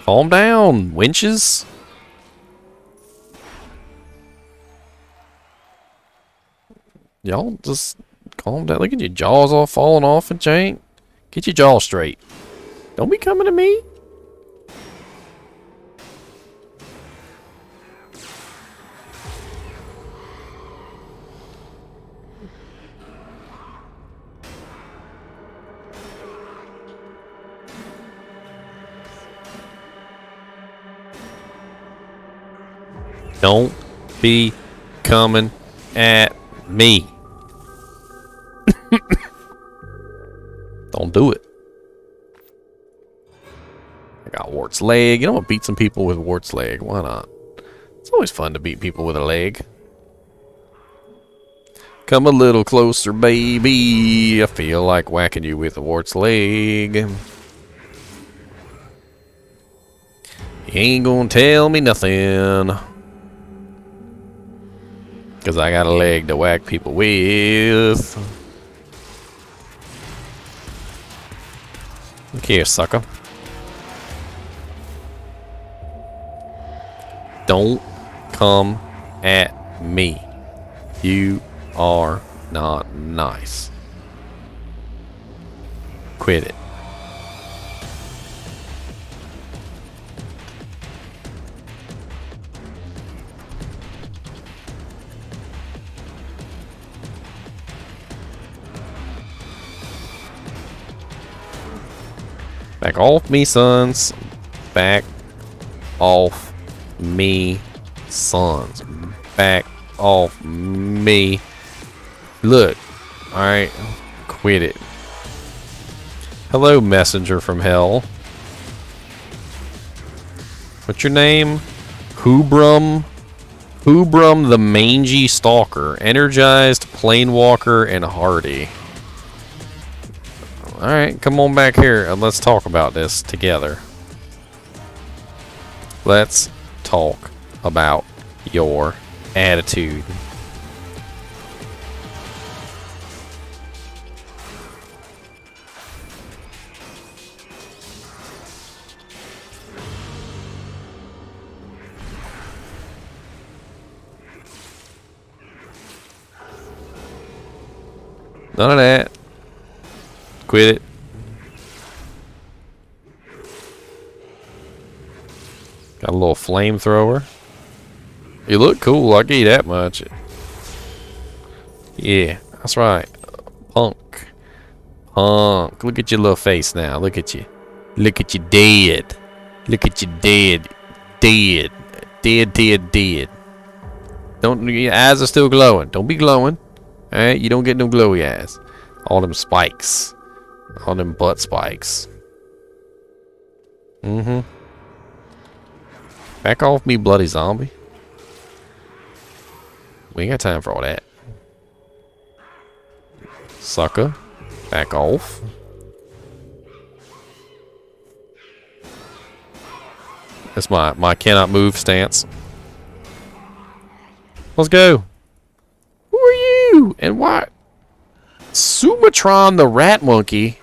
Speaker 1: Calm down, winches. Y'all just calm down. Look at your jaws all falling off and jank. Get your jaw straight. Don't be coming to me. Don't be coming at me. Don't do it. I got Wart's leg. You know, I'm gonna beat some people with Wart's leg. Why not? It's always fun to beat people with a leg. Come a little closer, baby. I feel like whacking you with a Wart's leg. You ain't gonna tell me nothing. Because I got a leg to whack people with. Look here, sucker. Don't come at me. You are not nice. Quit it. Back off me, sons. Back off me, sons. Back off me. Look. Alright. Quit it. Hello, messenger from hell. What's your name? Hoobrum. Hoobrum the Mangy Stalker. Energized, Planewalker, and Hardy. Alright, come on back here and let's talk about this together. Let's talk about your attitude. None of that. Quit it. Got a little flamethrower. You look cool, I'll give you that much. Yeah, that's right. Punk. Punk. Look at your little face now. Look at you. Look at you dead. Look at you dead. Dead. Dead, dead, dead. Don't, your eyes are still glowing. Don't be glowing. Alright, you don't get no glowy eyes. All them spikes. All them butt spikes. Mm-hmm. Back off me, bloody zombie. We ain't got time for all that. Sucker. Back off. That's my cannot move stance. Let's go. Who are you? And why? Sumatron the rat monkey.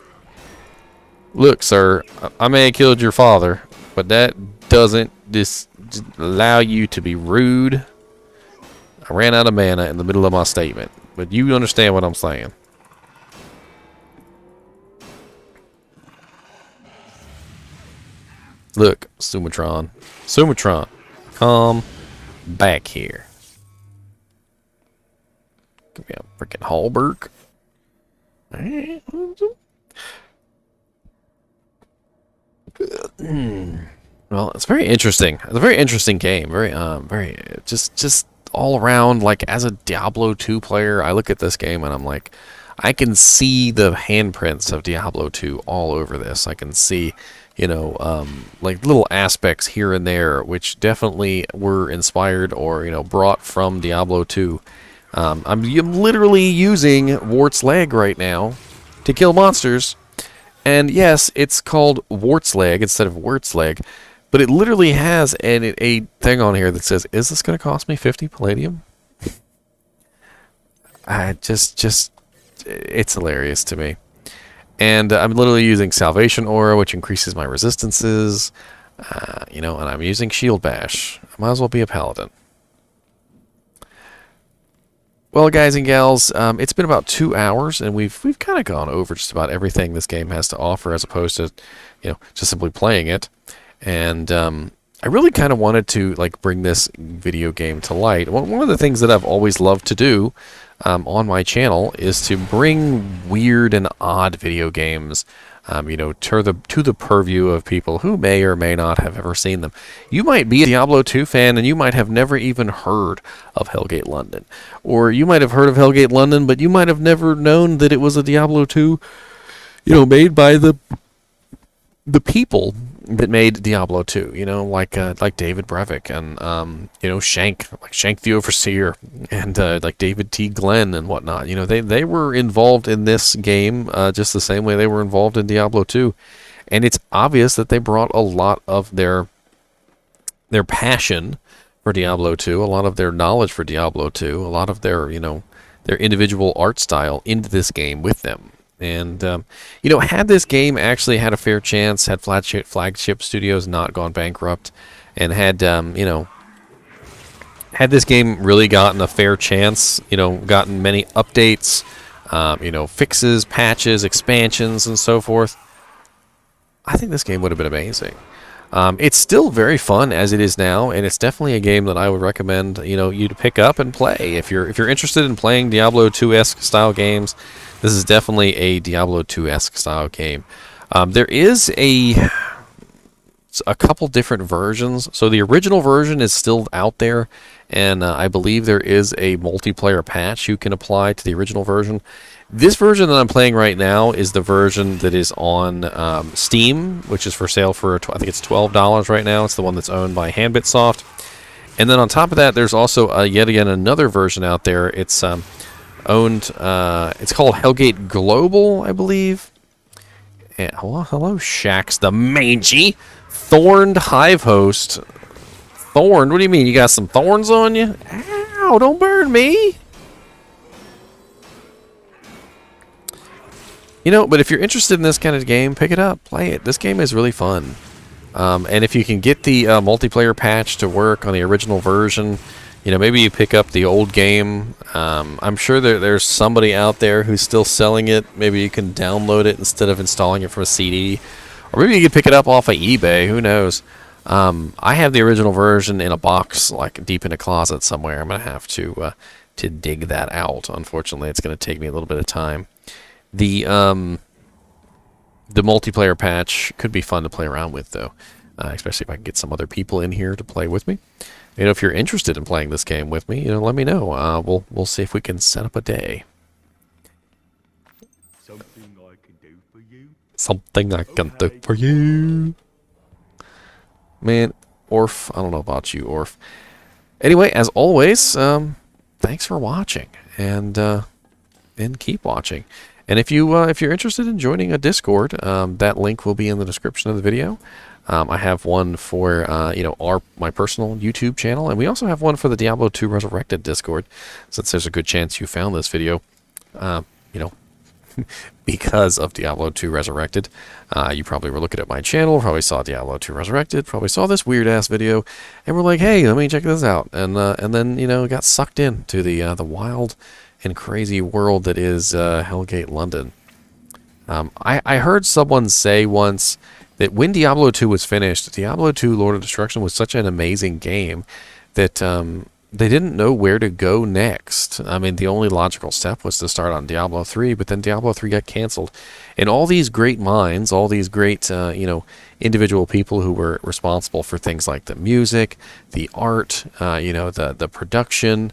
Speaker 1: Look, sir, I may have killed your father, but that doesn't just allow you to be rude. I ran out of mana in the middle of my statement, but you understand what I'm saying. Look, Sumatron. Sumatron, come back here. Give me a freaking halberd. Well, it's very interesting. It's a very interesting game. Very just all around. Like, as a Diablo II player, I look at this game and I'm like, I can see the handprints of Diablo II all over this. I can see, you know, like little aspects here and there, which definitely were inspired or, you know, brought from Diablo II. I'm literally using Wart's leg right now to kill monsters. And yes, it's called Wart's leg instead of Wart's leg, but it literally has a thing on here that says, "Is this going to cost me 50 palladium?" It's hilarious to me. And I'm literally using Salvation Aura, which increases my resistances, you know, and I'm using Shield Bash. I might as well be a paladin. Well, guys and gals, it's been about 2 hours, and we've kind of gone over just about everything this game has to offer, as opposed to, you know, just simply playing it. And I really kind of wanted to like bring this video game to light. One of the things that I've always loved to do on my channel is to bring weird and odd video games to the purview of people who may or may not have ever seen them. You might be a Diablo 2 fan and you might have never even heard of HellGate London. Or you might have heard of HellGate London, but you might have never known that it was a Diablo 2, made by the people that made Diablo 2, like David Brevik and Shenk, like Shenk the Overseer, and like David T Glen and whatnot. They were involved in this game just the same way they were involved in Diablo 2, and it's obvious that they brought a lot of their passion for Diablo 2, a lot of their knowledge for Diablo 2, a lot of their their individual art style into this game with them. And, had this game actually had a fair chance, had Flagship Studios not gone bankrupt, and had this game really gotten a fair chance, gotten many updates, fixes, patches, expansions, and so forth, I think this game would have been amazing. It's still very fun as it is now, and it's definitely a game that I would recommend, you to pick up and play. If you're interested in playing Diablo II Esque style games, this is definitely a Diablo II Esque style game. There is a couple different versions. So the original version is still out there, and I believe there is a multiplayer patch you can apply to the original version. This version that I'm playing right now is the version that is on Steam, which is for sale for, I think it's $12 right now. It's the one that's owned by Handbitsoft. And then on top of that, there's also yet again another version out there. It's owned, it's called HellGate Global, I believe. And, hello, Shax the Mangy. Thorned Hive Host. Thorned? What do you mean? You got some thorns on you? Ow, don't burn me. But if you're interested in this kind of game, pick it up, play it. This game is really fun. And if you can get the multiplayer patch to work on the original version, maybe you pick up the old game. I'm sure there's somebody out there who's still selling it. Maybe you can download it instead of installing it from a CD. Or maybe you can pick it up off of eBay. Who knows? I have the original version in a box, like deep in a closet somewhere. I'm going to have to dig that out. Unfortunately, it's going to take me a little bit of time. The multiplayer patch could be fun to play around with, though, especially if I can get some other people in here to play with me. If you're interested in playing this game with me, let me know. We'll see if we can set up a day.
Speaker 9: Something I can do for you.
Speaker 1: Something I can do for you. Man, Orf, I don't know about you, Orf. Anyway, as always, thanks for watching, and keep watching. And if you're interested in joining a Discord, that link will be in the description of the video. I have one for my personal YouTube channel, and we also have one for the Diablo II Resurrected Discord, since there's a good chance you found this video, because of Diablo II Resurrected. You probably were looking at my channel, probably saw Diablo II Resurrected, probably saw this weird ass video, and we're like, hey, let me check this out, and then got sucked into the wild and crazy world that is HellGate London. I heard someone say once that when Diablo 2 was finished, Diablo 2 Lord of Destruction was such an amazing game that they didn't know where to go next. I mean, the only logical step was to start on Diablo 3, but then Diablo 3 got canceled. And all these great minds, all these great, individual people who were responsible for things like the music, the art, the production,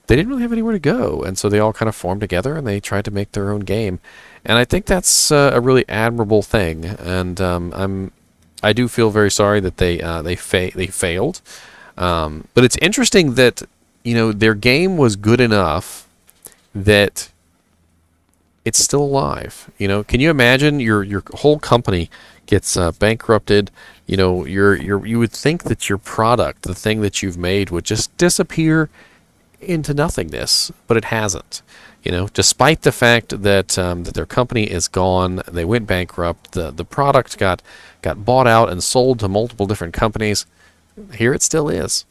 Speaker 1: they didn't really have anywhere to go, and so they all kind of formed together and they tried to make their own game. And I think that's a really admirable thing. And I do feel very sorry that they failed. But it's interesting that their game was good enough that it's still alive. Can you imagine your whole company gets bankrupted? You would think that your product, the thing that you've made, would just disappear into nothingness, but it hasn't. Despite the fact that their company is gone, they went bankrupt, the product got bought out and sold to multiple different companies, here it still is.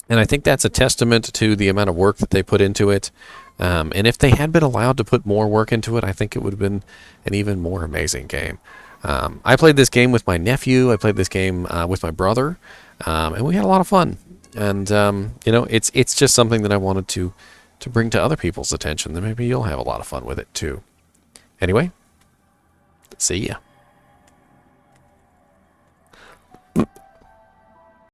Speaker 1: And I think that's a testament to the amount of work that they put into it. And if they had been allowed to put more work into it, I think it would have been an even more amazing game. I played this game with my nephew, I played this game with my brother, and we had a lot of fun. And it's just something that I wanted to bring to other people's attention. Then maybe you'll have a lot of fun with it too. Anyway, See ya.